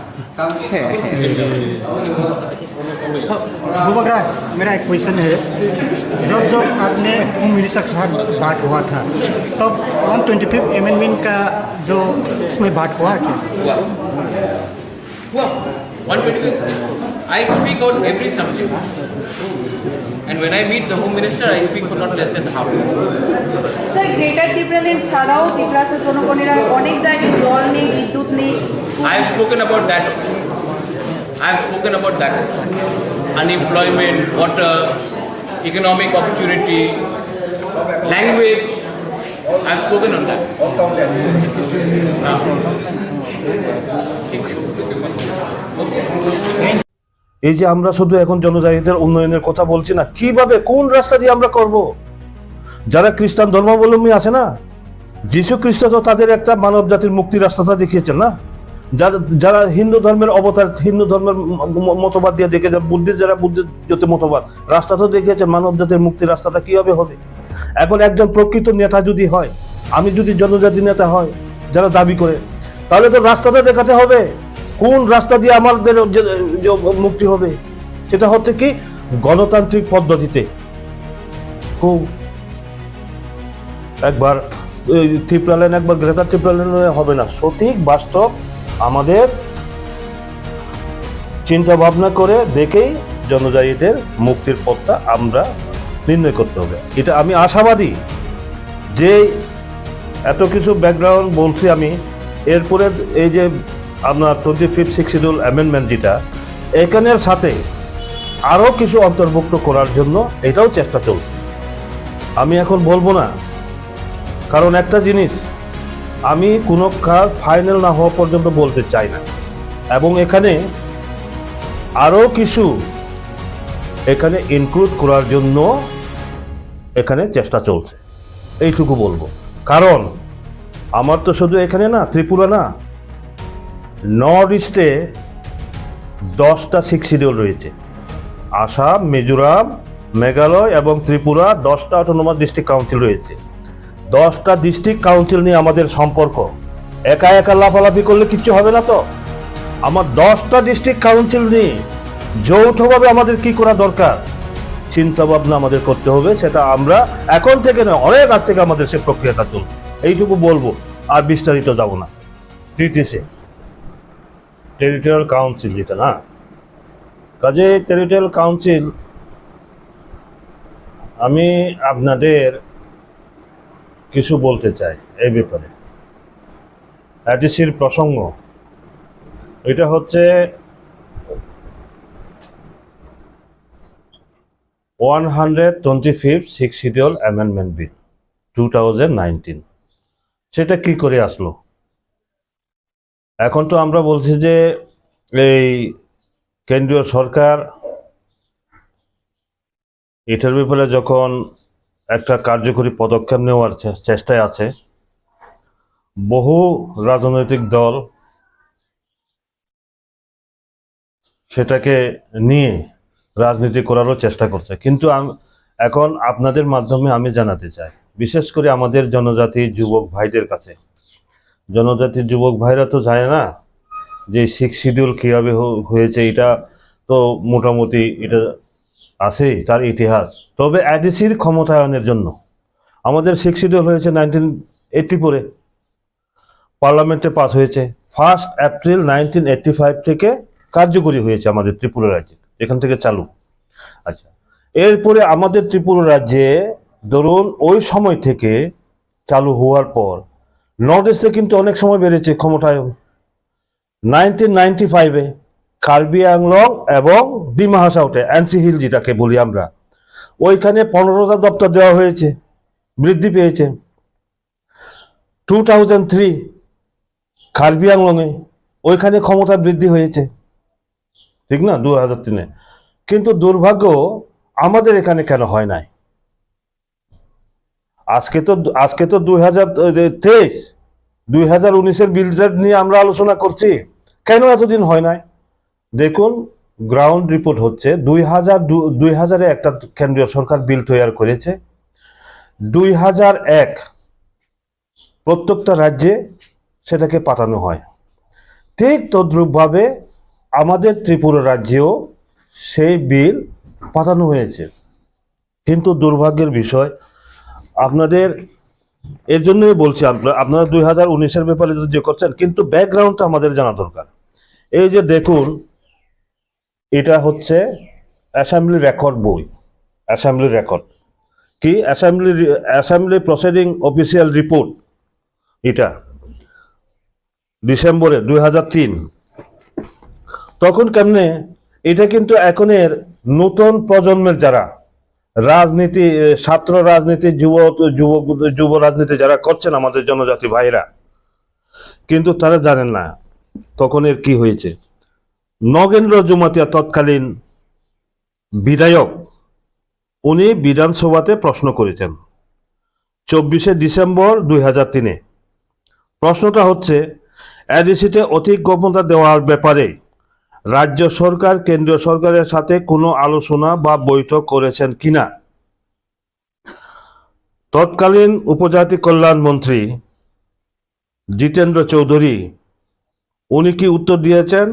मेरा एक question है, जब आपने home minister के साथ बात हुआ था तब 125 अमेंडमेंट का जो उसमें बात हुआ क्या? हुआ 125. I speak on every subject, and when I meet the Home Minister, I speak for not less than half an hour. Sir greater Tripuraland ছাড়াও ত্রিপুরার জনগণেরা অনেক জায়গায় জল নেই, বিদ্যুৎ নেই। I have spoken about that. I have spoken about that. Unemployment, water, economic opportunity, language. I have spoken on that. এই যে আমরা শুধু এখন জনজাতিদের উন্নয়নের কথা বলছি না, কিভাবে কোন রাস্তা দিয়ে আমরা করব? যারা খ্রিস্টান ধর্মাবলম্বী আছে না, যীশু খ্রিস্ট তো তাদের একটা মানব জাতির মুক্তির রাস্তাটা দেখিয়েছেন না। যারা হিন্দু ধর্মের অবতার, হিন্দু ধর্মের মতবাদ দিয়ে দেখে যারা বুদ্ধিজীবী মতবাদ রাস্তা তো দেখিয়েছেন, মানব জাতির মুক্তির রাস্তাটা কিভাবে হবে? এখন একজন প্রকৃত নেতা যদি হয়, আমি যদি জনজাতি নেতা হয় যারা দাবি করে, তাহলে তো রাস্তাটা দেখাতে হবে কোন রাস্তা দিয়ে আমাদের মুক্তি হবে। সেটা হচ্ছে কি গণতান্ত্রিক পদ্ধতিতে। খুব একবার ত্রিপুরাল্যান্ড, একবার গ্রেটার ত্রিপুরাল্যান্ড হবে না, সঠিক বাস্তব আমাদের চিন্তা ভাবনা করে দেখেই জনজাতিদের মুক্তির পথটা আমরা নির্ণয় করতে হবে। এটা আমি আশাবাদী যে এত কিছু ব্যাকগ্রাউন্ড বলছি আমি, এরপরে এই যে আপনার 25th শিডিউল অ্যামেন্ডমেন্ট যেটা, এখানের সাথে আরো কিছু অন্তর্ভুক্ত করার জন্য এটাও চেষ্টা চলছে। আমি এখন বলবো না, কারণ একটা জিনিস আমি কোনো কাজ ফাইনাল না হওয়া পর্যন্ত বলতে চাই না, এবং এখানে আরো কিছু এখানে ইনক্লুড করার জন্য এখানে চেষ্টা চলছে, এইটুকু বলবো। কারণ আমার তো শুধু এখানে না, ত্রিপুরা না, নর্থ ইস্টে 10টা 6 শিডিউল রয়েছে। আসাম, মিজোরাম, মেঘালয় এবং ত্রিপুরা 10টা অটোনমাস ডিস্ট্রিক্ট কাউন্সিল রয়েছে। 10টা ডিস্ট্রিক্ট কাউন্সিল নিয়ে আমাদের সম্পর্ক, একা একা লাফালাফি করলে কিচ্ছু হবে না। তো আমার 10টা ডিস্ট্রিক্ট কাউন্সিল নিয়ে যৌথভাবে আমাদের কি করা দরকার, চিন্তা ভাবনা আমাদের করতে হবে। সেটা আমরা এখন থেকে নয়, অনেক আগ থেকে আমাদের সে প্রক্রিয়াটা চলবে। এইটুকু বলবো, আর বিস্তারিত যাব না। টিটিসি, টেরিটোরিয়াল কাউন্সিল, যেটা না, কাজে টেরিটোরিয়াল কাউন্সিল, আমি আপনাদের কিছু বলতে চাই এই ব্যাপারে। এডিসির প্রসঙ্গ, এটা হচ্ছে 125th Sixth Schedule Amendment Bill 2019। সেটা কি করে আসলো? এখন তো আমরা বলছি যে এই কেন্দ্রীয় সরকার এটার ব্যাপারে যখন একটা কার্যকরী পদক্ষেপ নেওয়ার চেষ্টায় আছে, বহু রাজনৈতিক দল সেটাকে নিয়ে রাজনীতি করারও চেষ্টা করছে। কিন্তু এখন আপনাদের মাধ্যমে আমি জানাতে চাই, বিশেষ করে আমাদের জনজাতি যুবক ভাইদের কাছে, জনজাতির যুবক ভাইরা তো জানে না যে সিক্স শিডিউল কীভাবে হয়েছে। এটা তো মোটামুটি এটা আছে তার ইতিহাস। তবে এডিসির ক্ষমতায়নের জন্য আমাদের সিক্স শিডিউল হয়েছে 1984-এ, পার্লামেন্টে পাস হয়েছে। 1 এপ্রিল 1985 থেকে কার্যকরী হয়েছে আমাদের ত্রিপুরা রাজ্যে, এখান থেকে চালু। আচ্ছা, এরপরে আমাদের ত্রিপুরা রাজ্যে ধরুন ওই সময় থেকে চালু হওয়ার পর নর্থ ইস্টে কিন্তু অনেক সময় বেড়েছে ক্ষমতায়ন। 1995-এ কার্বি আংলং এবং ডিমা হাসাওতে, এনসি হিল যেটাকে বলি আমরা, ওইখানে 15টা দপ্তর দেওয়া হয়েছে, বৃদ্ধি পেয়েছে। 2003 কার্বি আংলংয়ে, ওইখানে ক্ষমতা বৃদ্ধি হয়েছে, ঠিক না, 2003-এ। কিন্তু দুর্ভাগ্য আমাদের এখানে কেন হয় নাই? আজকে তো 2023, 2019-এর বিল নিয়ে আমরা আলোচনা করছি, কেন এতদিন হয় নাই? দেখুন, গ্রাউন্ড রিপোর্ট হচ্ছে 2000-এ একটা কেন্দ্রীয় সরকার বিল তৈরি করেছে। 2001 প্রত্যেকটা রাজ্যে সেটাকে পাঠানো হয়। ঠিক তদ্রূপভাবে আমাদের ত্রিপুরা রাজ্যেও সেই বিল পাঠানো হয়েছে। কিন্তু দুর্ভাগ্যের বিষয়, আপনাদের এর জন্যই বলছি, আপনারা 2019-এর ব্যাপারে যে করছেন, কিন্তু ব্যাকগ্রাউন্ডটা আমাদের জানা দরকার। এই যে দেখুন, এটা হচ্ছে অ্যাসেম্বলি রেকর্ড বই, অ্যাসেম্বলি রেকর্ড কি, অ্যাসেম্বলি প্রসিডিং অফিসিয়াল রিপোর্ট, এটা ডিসেম্বরে 2003। তখন কেমনে, এটা কিন্তু এখনের নতুন প্রজন্মের যারা রাজনীতি, ছাত্র রাজনীতি, যুব রাজনীতি যারা করছেন আমাদের জনজাতি ভাইরা, কিন্তু তারা জানেন না তখন এর কি হয়েছে। নগেন্দ্র জমাতিয়া তৎকালীন বিধায়ক, উনি বিধানসভাতে প্রশ্ন করেছেন 24শে ডিসেম্বর 2003-এ। প্রশ্নটা হচ্ছে, এডিসিতে অধিক ক্ষমতা দেওয়ার ব্যাপারে রাজ্য সরকার কেন্দ্রীয় সরকারের সাথে কোনো আলোচনা বা বৈঠক করেছেন কিনা। তৎকালীন উপজাতি কল্যাণ মন্ত্রী জিতেন্দ্র চৌধুরী, উনি কি উত্তর দিয়েছেন,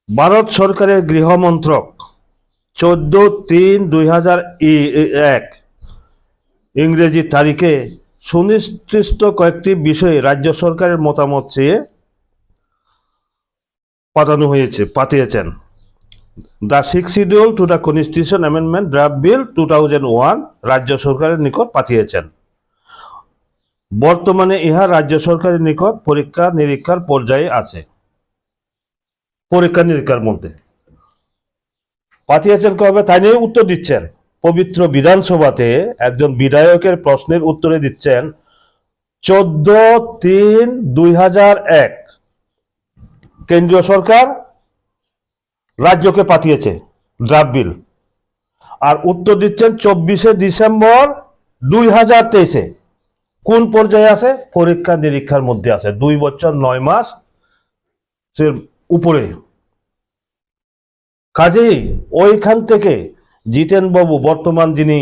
ভারত সরকারের গৃহ মন্ত্রক 14/3/2001 ইংরেজি তারিখে সুনির্দিষ্ট কয়েকটি বিষয়ে রাজ্য সরকারের মতামত চেয়ে পাঠিয়েছেন। The six schedule to the constitution amendment draft bill 2001 রাজ্য সরকারের নিকট পাঠিয়েছেন। বর্তমানে ইহা রাজ্য সরকারের নিকট পরীক্ষা নিরীক্ষার পর্যায়ে আছে। পরীক্ষা নিরীক্ষার মধ্যে পাঠিয়েছেন কবে, তাই নিয়ে উত্তর দিচ্ছেন। পবিত্র বিধানসভাতে একজন বিধায়কের প্রশ্নের উত্তরে দিচ্ছেন 14/3/2001 কেন্দ্রীয় সরকার রাজ্যকে পাঠিয়েছে ড্রাফট বিল, আর উত্তর দিচ্ছেন 24শে ডিসেম্বর 2023-এ। কোন পর্যায়ে আছে? পরীক্ষা নিরীক্ষার মধ্যে আছে, 2 বছর 9 মাস উপরে। কাজেই ওইখান থেকে জিতেন বাবু বর্তমান যিনি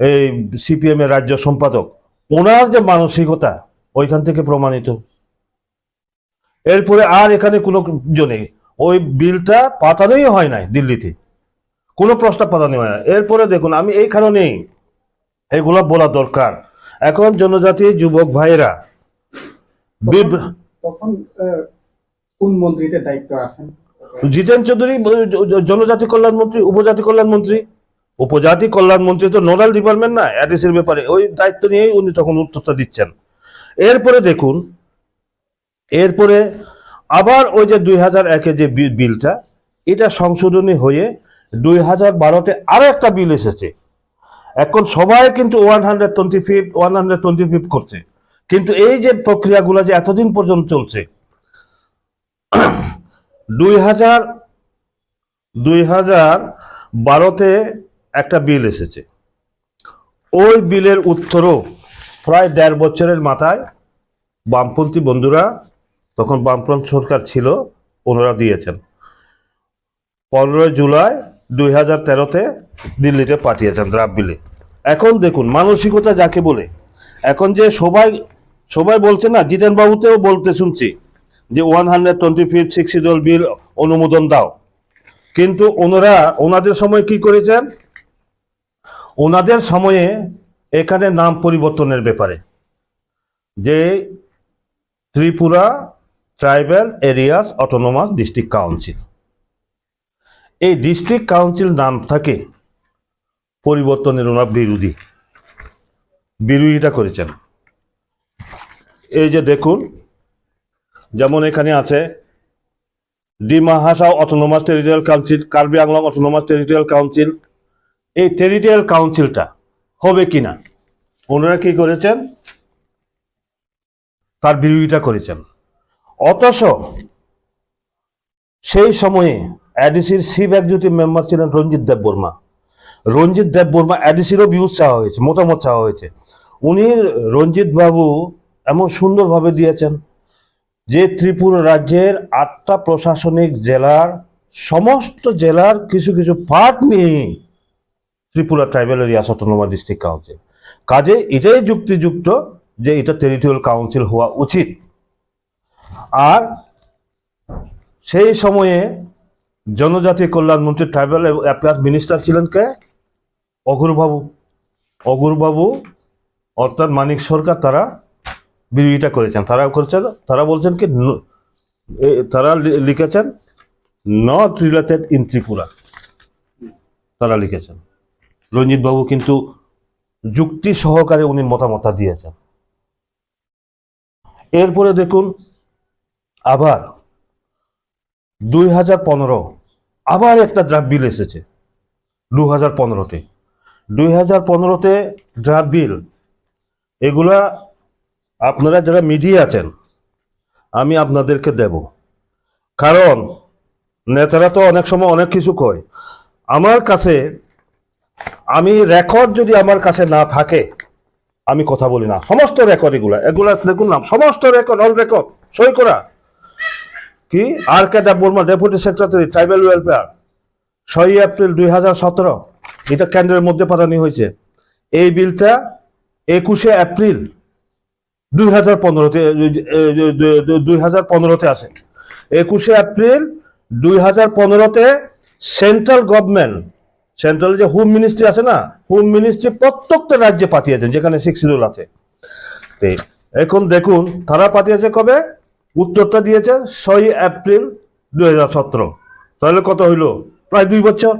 এই সিপিএম এর রাজ্য সম্পাদক, ওনার যে মানসিকতা ওইখান থেকে প্রমাণিত। এরপরে আর এখানে কোনো জনে ওই বিলটা পাতানোই হয় নাই, দিল্লিতে কোনো প্রস্তাব পাতানো হয় না। এরপরে দেখুন, আমি এই কারণেই এগুলো বলা দরকার। এখন জনজাতি যুবক ভাইয়েরা তখন কোন মন্ত্রীতে দায়িত্ব আছেন? জিতেন চৌধুরী জনজাতি কল্যাণ মন্ত্রী, উপজাতি কল্যাণ মন্ত্রী। উপজাতি কল্যাণ মন্ত্রী তো নোডাল ডিপার্টমেন্ট না, এডিসির ব্যাপারে ওই দায়িত্ব নিয়েই উনি তখন উত্তরটা দিচ্ছেন। এরপরে দেখুন, এরপরে আবার ওই যে 2001-এ যে বিলটা, এটা সংশোধনী হয়ে 2012-তে আরো একটা বিল এসেছে। এখন সবাই কিন্তু 125 করছে, কিন্তু এই যে প্রক্রিয়াগুলো যে এতদিন পর্যন্ত চলছে, 2012-তে একটা বিল এসেছে। ওই বিলের উত্তরও প্রায় 1.5 বছরের মাথায় বামপন্থী বন্ধুরা, তখন বামপন্থী সরকার ছিল, ওনারা দিয়েছেন। 15 জুলাই 2013-তে দিল্লিতে পাঠিয়েছেন ড্রাফট বিলে। এখন দেখুন মানসিকতা যাকে বলে, এখন যে সবাই বলছে না, জিতেন বাবুতেও বলতে শুনছি যে 125 শিডিউল বিল অনুমোদন দাও, কিন্তু ওনাদের সময় কি করেছেন? ওনাদের সময়ে এখানে নাম পরিবর্তনের ব্যাপারে, যে Tripura tribal areas autonomous district council, এই ডিস্ট্রিক্ট কাউন্সিল নাম থাকে পরিবর্তনের ওনার বিরোধিতা করেছেন। এই যে দেখুন, যেমন এখানে আছে Dima Hasao autonomous territorial council, Karbi Anglong autonomous territorial council. এই টেরিটোরিয়াল কাউন্সিলটা হবে কিনা ওনারা কি করেছেন? তার বিরোধিতা করেছেন। অথচ সেই সময়ে এডিসির চিফ এক্সিকিউটিভ মেম্বার ছিলেন রঞ্জিত দেব বর্মা। এডিসিরও ভিউজ চাওয়া হয়েছে, মতামত চাওয়া হয়েছে। উনি রঞ্জিত বাবু এমন সুন্দরভাবে দিয়েছেন যে ত্রিপুরা রাজ্যের 8টা প্রশাসনিক জেলার সমস্ত জেলার কিছু কিছু পার্ট নিয়ে Tripura tribal areas autonomous district council. কাজে এটাই যুক্তিযুক্ত যে এটা টেরিটোরিয়াল কাউন্সিল হওয়া উচিত। আর সেই সময়ে জনজাতি কল্যাণ মন্ত্রী ট্রাইবাল অ্যাফেয়ার্স মিনিস্টার ছিলেন কে? অঘুর বাবু অর্থাৎ মানিক সরকার, তারা বিরোধিতা করেছেন। তারা বলছেন কি, তারা লিখেছেন নট রিলেটেড ইন ত্রিপুরা, তারা লিখেছেন। রঞ্জিত বাবু কিন্তু যুক্তি সহকারে উনি মতামত দিয়েছেন। এরপরে দেখুন, আবার 2015 আবার একটা ড্রাফট বিল এসেছে 2015-তে ড্রাফট বিল। এগুলা আপনারা যারা মিডিয়া আছেন আমি আপনাদেরকে দেব, কারণ নেতারা তো অনেক সময় অনেক কিছু কয়। আমার কাছে আমি রেকর্ড যদি আমার কাছে না থাকে আমি কথা বলি না। সমস্ত রেকর্ড এগুলা দেখুন না, সমস্ত রেকর্ড, অল রেকর্ড সই করা। কি R K. Dev Barma, deputy secretary tribal welfare, 6 April 2017, এটা কেন্দ্রের মধ্যে পাঠানো হয়েছে। এই বিলটা 21 এপ্রিল 2015-তে আসে। 21 এপ্রিল 2015-তে সেন্ট্রাল গভর্নমেন্ট, সেন্ট্রাল যে হোম মিনিস্ট্রি আছে না, হোম মিনিস্ট্রি প্রত্যেকটা রাজ্যে পাঠিয়েছেন যেখানে 6 শিডিউল আছে। এখন দেখুন তারা পাঠিয়েছে কবে, উত্তরটা দিয়েছে 6 এপ্রিল 2017। তাহলে কত হইল? প্রায় 2 বছর।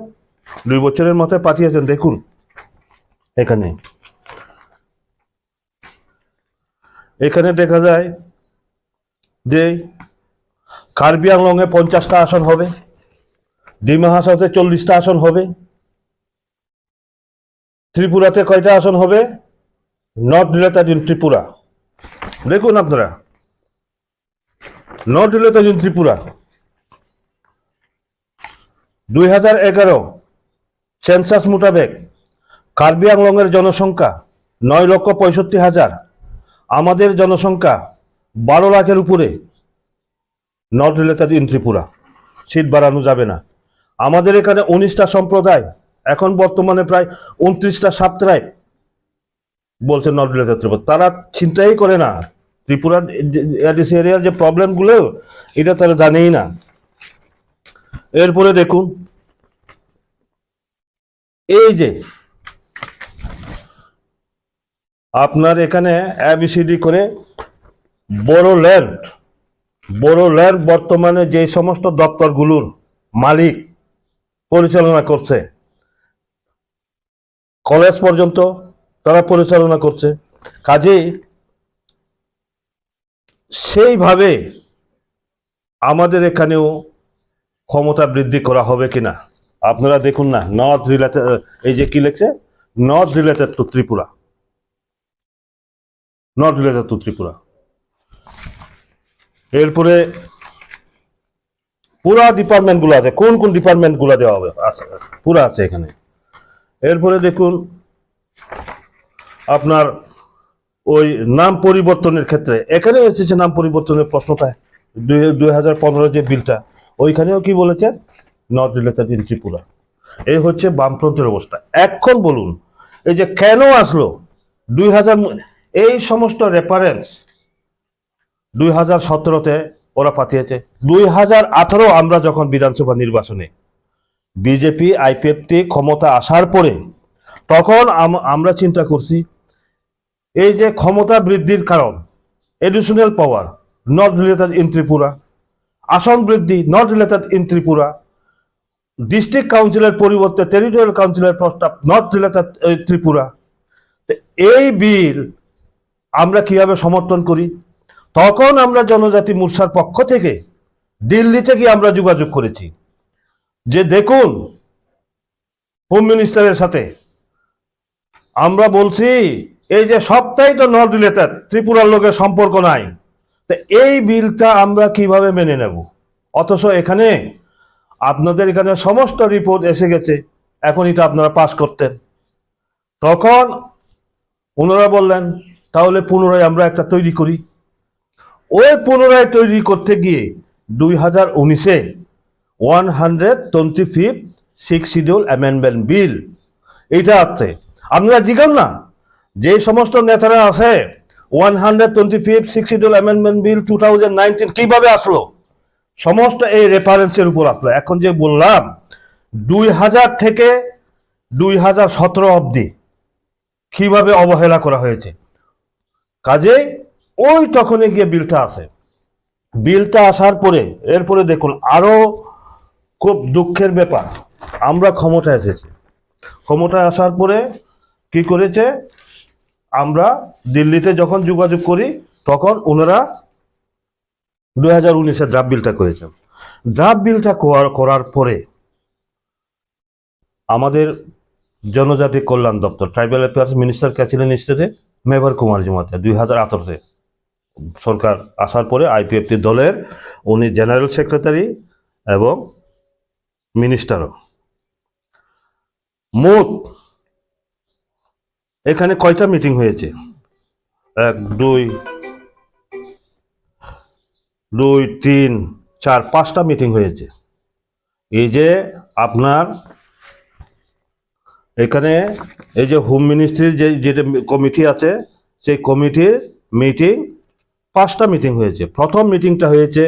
2 বছরের মাথায় পাঠিয়েছেন। দেখুন এখানে দেখা যায় যে কার্বি আংলং এ 50টা আসন হবে, ডিমা হাসাওতে 40টা আসন হবে, ত্রিপুরাতে কয়টা আসন হবে? Not related in Tripura. দেখুন আপনারা, not related in Tripura 2011 census মোতাবেক কার্বি আংলং এর জনসংখ্যা 9,65,000, আমাদের জনসংখ্যা 12 লাখের উপরে। Not related in Tripura, seat বাড়ানো যাবে না। আমাদের এখানে 19টা সম্প্রদায়, এখন বর্তমানে প্রায় 29টা সাব ট্রাইব বলছে নট রিলেটেড ত্রিপুরা। তারা চিন্তাই করে না ত্রিপুরা এডিসি এরিয়ার যে প্রবলেমগুলো এটা তারা জানেই না। এরপরে দেখুন এই যে আপনার এখানে এবিসিডি করে বড় ল্যান্ড বর্তমানে যে সমস্ত দপ্তরগুলোর মালিক পরিচালনা করছে, কলেজ পর্যন্ত তারা পরিচালনা করছে। কাজেই সেইভাবে আমাদের এখানেও ক্ষমতা বৃদ্ধি করা হবে কিনা আপনারা দেখুন না। নট রিলেটেড, এই যে কি লিখছে, not related to Tripura, not related to Tripura. এরপরে পুরা ডিপার্টমেন্ট গুলো আছে, কোন কোন ডিপার্টমেন্ট গুলো দেওয়া হবে পুরা আছে এখানে। এরপরে দেখুন আপনার ওই নাম পরিবর্তনের ক্ষেত্রে এখানে এসেছে নাম পরিবর্তনের প্রশ্নটা 2015 যে বিলটা, ওইখানেও কি বলেছে, নট রিলেটেড ইন ত্রিপুরা। এই হচ্ছে বামফ্রন্টের অবস্থা। এখন বলুন এই যে কেন আসলো 2000, এই সমস্ত রেফারেন্স 2017-তে ওরা পাঠিয়েছে। 2018 আমরা যখন বিধানসভা নির্বাচনে বিজেপি আইপিএফটি ক্ষমতা আসার পরে তখন আমরা চিন্তা করছি এই যে ক্ষমতা বৃদ্ধির কারণ additional power not related in Tripura, আসন বৃদ্ধি not related in Tripura, district কাউন্সিলের পরিবর্তে টেরিটোরিয়াল কাউন্সিলের প্রস্তাব নট রিলেটেড ত্রিপুরা। এই বিল আমরা কিভাবে সমর্থন করি? তখন আমরা জনজাতি মোর্চার পক্ষ থেকে দিল্লিতে গিয়ে আমরা যোগাযোগ করেছি যে দেখুন হোম মিনিস্টারের সাথে আমরা বলছি এই যে সবটাই তো নট রিলেটেড, ত্রিপুরার লোকের সম্পর্ক নাই, তো এই বিলটা আমরা কিভাবে মেনে নেব? অথচ এখানে আপনাদের এখানে সমস্ত রিপোর্ট এসে গেছে, এখন এটা আপনারা পাস করতেন। তখন ওনারা বললেন তাহলে পুনরায় আমরা একটা তৈরি করি। ওই পুনরায় তৈরি করতে গিয়ে 2019-এ 125th 6th schedule amendment bill এইটা আছে। আপনারা জিজ্ঞান না যে সমস্ত নেতারা আছে 125th 6th schedule amendment bill 2019 কিভাবে আসলো, সমস্ত এই রেফারেন্সের উপর আসলো। এখন যে বললাম 2000 থেকে 2017 অবধি কিভাবে অবহেলা করা হয়েছে, কাজে ওই তখনই গিয়ে বিলটা আসে। বিলটা আসার পরে এরপরে দেখুন আরো খুব দুঃখের ব্যাপার, আমরা ক্ষমতায় এসেছি, ক্ষমতায় আসার পরে কি করেছে, আমরা দিল্লিতে যখন যোগাযোগ করি তখন ওনারা 2019-এ ড্রাফট বিলটা করেছেন। ড্রাফট বিলটা করার পরে আমাদের জনজাতি কল্যাণ দপ্তর ট্রাইবাল অ্যাফেয়ার্স মিনিস্টার কে ছিলেন স্টেটে, মেবার কুমার জমাতিয়া। 2018-তে সরকার আসার পরে আইপিএফটি দলের উনি জেনারেল সেক্রেটারি এবং মিনিস্টারও। মোট এখানে কয়টা মিটিং হয়েছে? 1 2 3 4 5টা মিটিং হয়েছে। এই যে আপনার এখানে এই যে হোম মিনিস্ট্রির যেটা কমিটি আছে সেই কমিটির মিটিং 5টা মিটিং হয়েছে। প্রথম মিটিংটা হয়েছে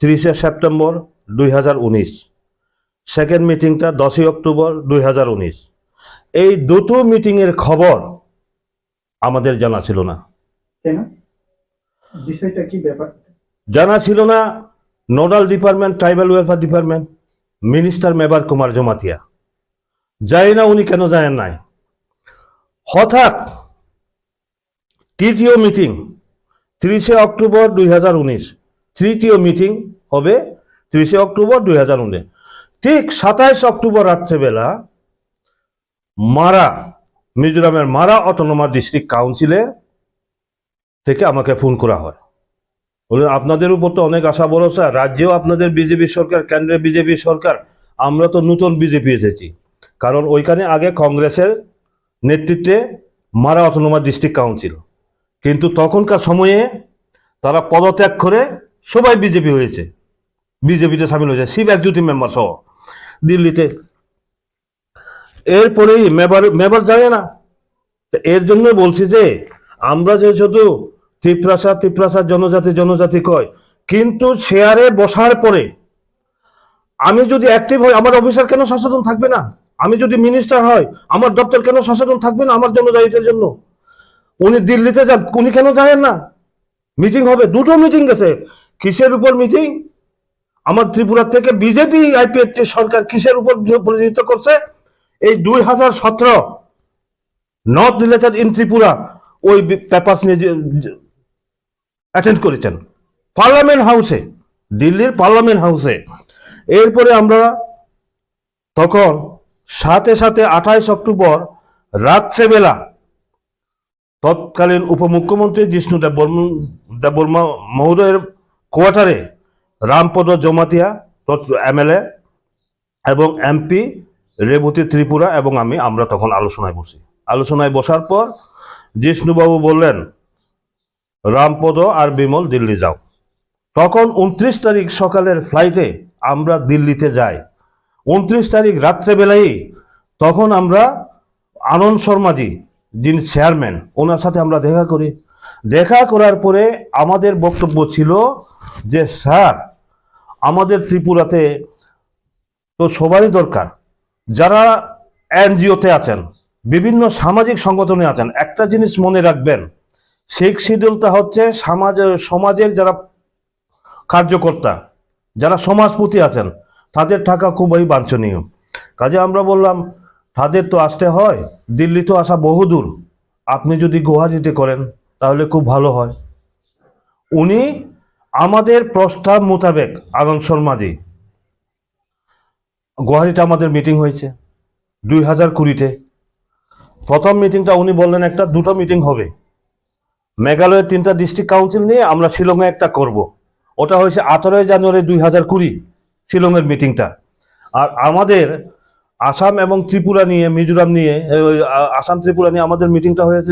30শে সেপ্টেম্বর 2019, সেকেন্ড মিটিংটা 10ই অক্টোবর 2019। এই দুটো মিটিংয়ের খবর আমাদের জানা ছিল না। কেন? বিষয়টা কি ব্যাপার? জানা ছিল না nodal department tribal welfare department minister Mevar Kumar Jamatia, জানি না উনি কেন জানেন নাই। হঠাৎ তৃতীয় মিটিং 30শে অক্টোবর 2019, তৃতীয় মিটিং হবে 30শে অক্টোবর 2019। ঠিক 27 অক্টোবর রাত্রেবেলা মারা, মিজোরামের মারা অটোনোমাস ডিস্ট্রিক্ট কাউন্সিলের থেকে আমাকে ফোন করা হয়, বলে আপনাদের উপর তো অনেক আশা ভরসা, রাজ্যেও আপনাদের বিজেপি সরকার, কেন্দ্রে বিজেপি সরকার, আমরা তো নতুন বিজেপি এসেছি। কারণ ওইখানে আগে কংগ্রেসের নেতৃত্বে মারা অটোনোমাস ডিস্ট্রিক্ট কাউন্সিল, কিন্তু তখনকার সময়ে তারা পদত্যাগ করে সবাই বিজেপি হয়েছে, বিজেপিতে সামিল হয়েছে, শিব একজুটি মেম্বার সহ দিল্লিতে। এরপরেই মেবার যায় না। তো এর জন্য বলছি যে আমরা যে শুধু তিপ্রাসা জনজাতি কয়, কিন্তু শেয়ারে বসার পরে আমি যদি অ্যাক্টিভ হই, আমার অফিসার কেন সচেতন থাকবে না? আমি যদি মিনিস্টার হয়, আমার দপ্তর কেন সচেতন থাকবে না আমার জনজাতিদের জন্য? উনি দিল্লিতে যান, উনি কেন যায় না? মিটিং হবে, 2টো মিটিং গেছে। কিসের উপর মিটিং? আমার ত্রিপুরা থেকে বিজেপি আইপিএফটি সরকার কিসের উপর পরিচালিত করছে? এই 2017 নট রিলেটেড ইন ত্রিপুরা ওই পেপার নিয়ে অ্যাটেন্ড করেছেন পার্লামেন্ট হাউসে, দিল্লির পার্লামেন্ট হাউসে। এরপরে আমরা তখন সাথে 28 অক্টোবর রাত্রেবেলা তৎকালীন উপমুখ্যমন্ত্রী জিষ্ণু দেববর্মা মহোদয়ের কোয়ার্টারে রামপদ জমাতিয়া MLA এবং MP রেবতী ত্রিপুরা এবং আমরা তখন আলোচনায় বসি। আলোচনায় বসার পর জিষ্ণুবাবু বললেন, রামপদ আর বিমল দিল্লি যাও। তখন 29 তারিখ সকালের ফ্লাইটে আমরা দিল্লিতে যাই। 29 তারিখ রাত্রেবেলায় তখন আমরা আনন্দ শর্মাজি, যিনি চেয়ারম্যান, ওনার সাথে আমরা দেখা করি। দেখা করার পরে আমাদের বক্তব্য ছিল যে স্যার, আমাদের ত্রিপুরাতে তো সবারই দরকার, যারা NGO-তে আছেন, বিভিন্ন সামাজিক সংগঠনে আছেন, একটা জিনিস মনে রাখবেন, শেখ শিডিউলটা হচ্ছে সমাজের যারা কার্যকর্তা, যারা সমাজপতি আছেন, তাদের টাকা খুবই বাঞ্ছনীয়। কাজে আমরা বললাম, তাদের তো আসতে হয়, দিল্লি তো আসা বহুদূর, আপনি যদি গুয়াহাটিতে করেন তাহলে খুব ভালো হয়। উনি আমাদের প্রস্তাব মোতাবেক আনন্দ শর্মাজি, গুয়াহাটিতে আমাদের মিটিং হয়েছে 2020-তে। প্রথম মিটিংটা উনি বললেন 2টো মিটিং হবে। মেঘালয়ের 3টা ডিস্ট্রিক্ট কাউন্সিল নিয়ে আমরা শিলংয়ে একটা করব। ওটা হয়েছে 18 জানুয়ারি 2020 শিলংয়ের মিটিংটা। আর আমাদের আসাম এবং ত্রিপুরা নিয়ে, মিজোরাম নিয়ে, আসাম ত্রিপুরা নিয়ে আমাদের মিটিংটা হয়েছে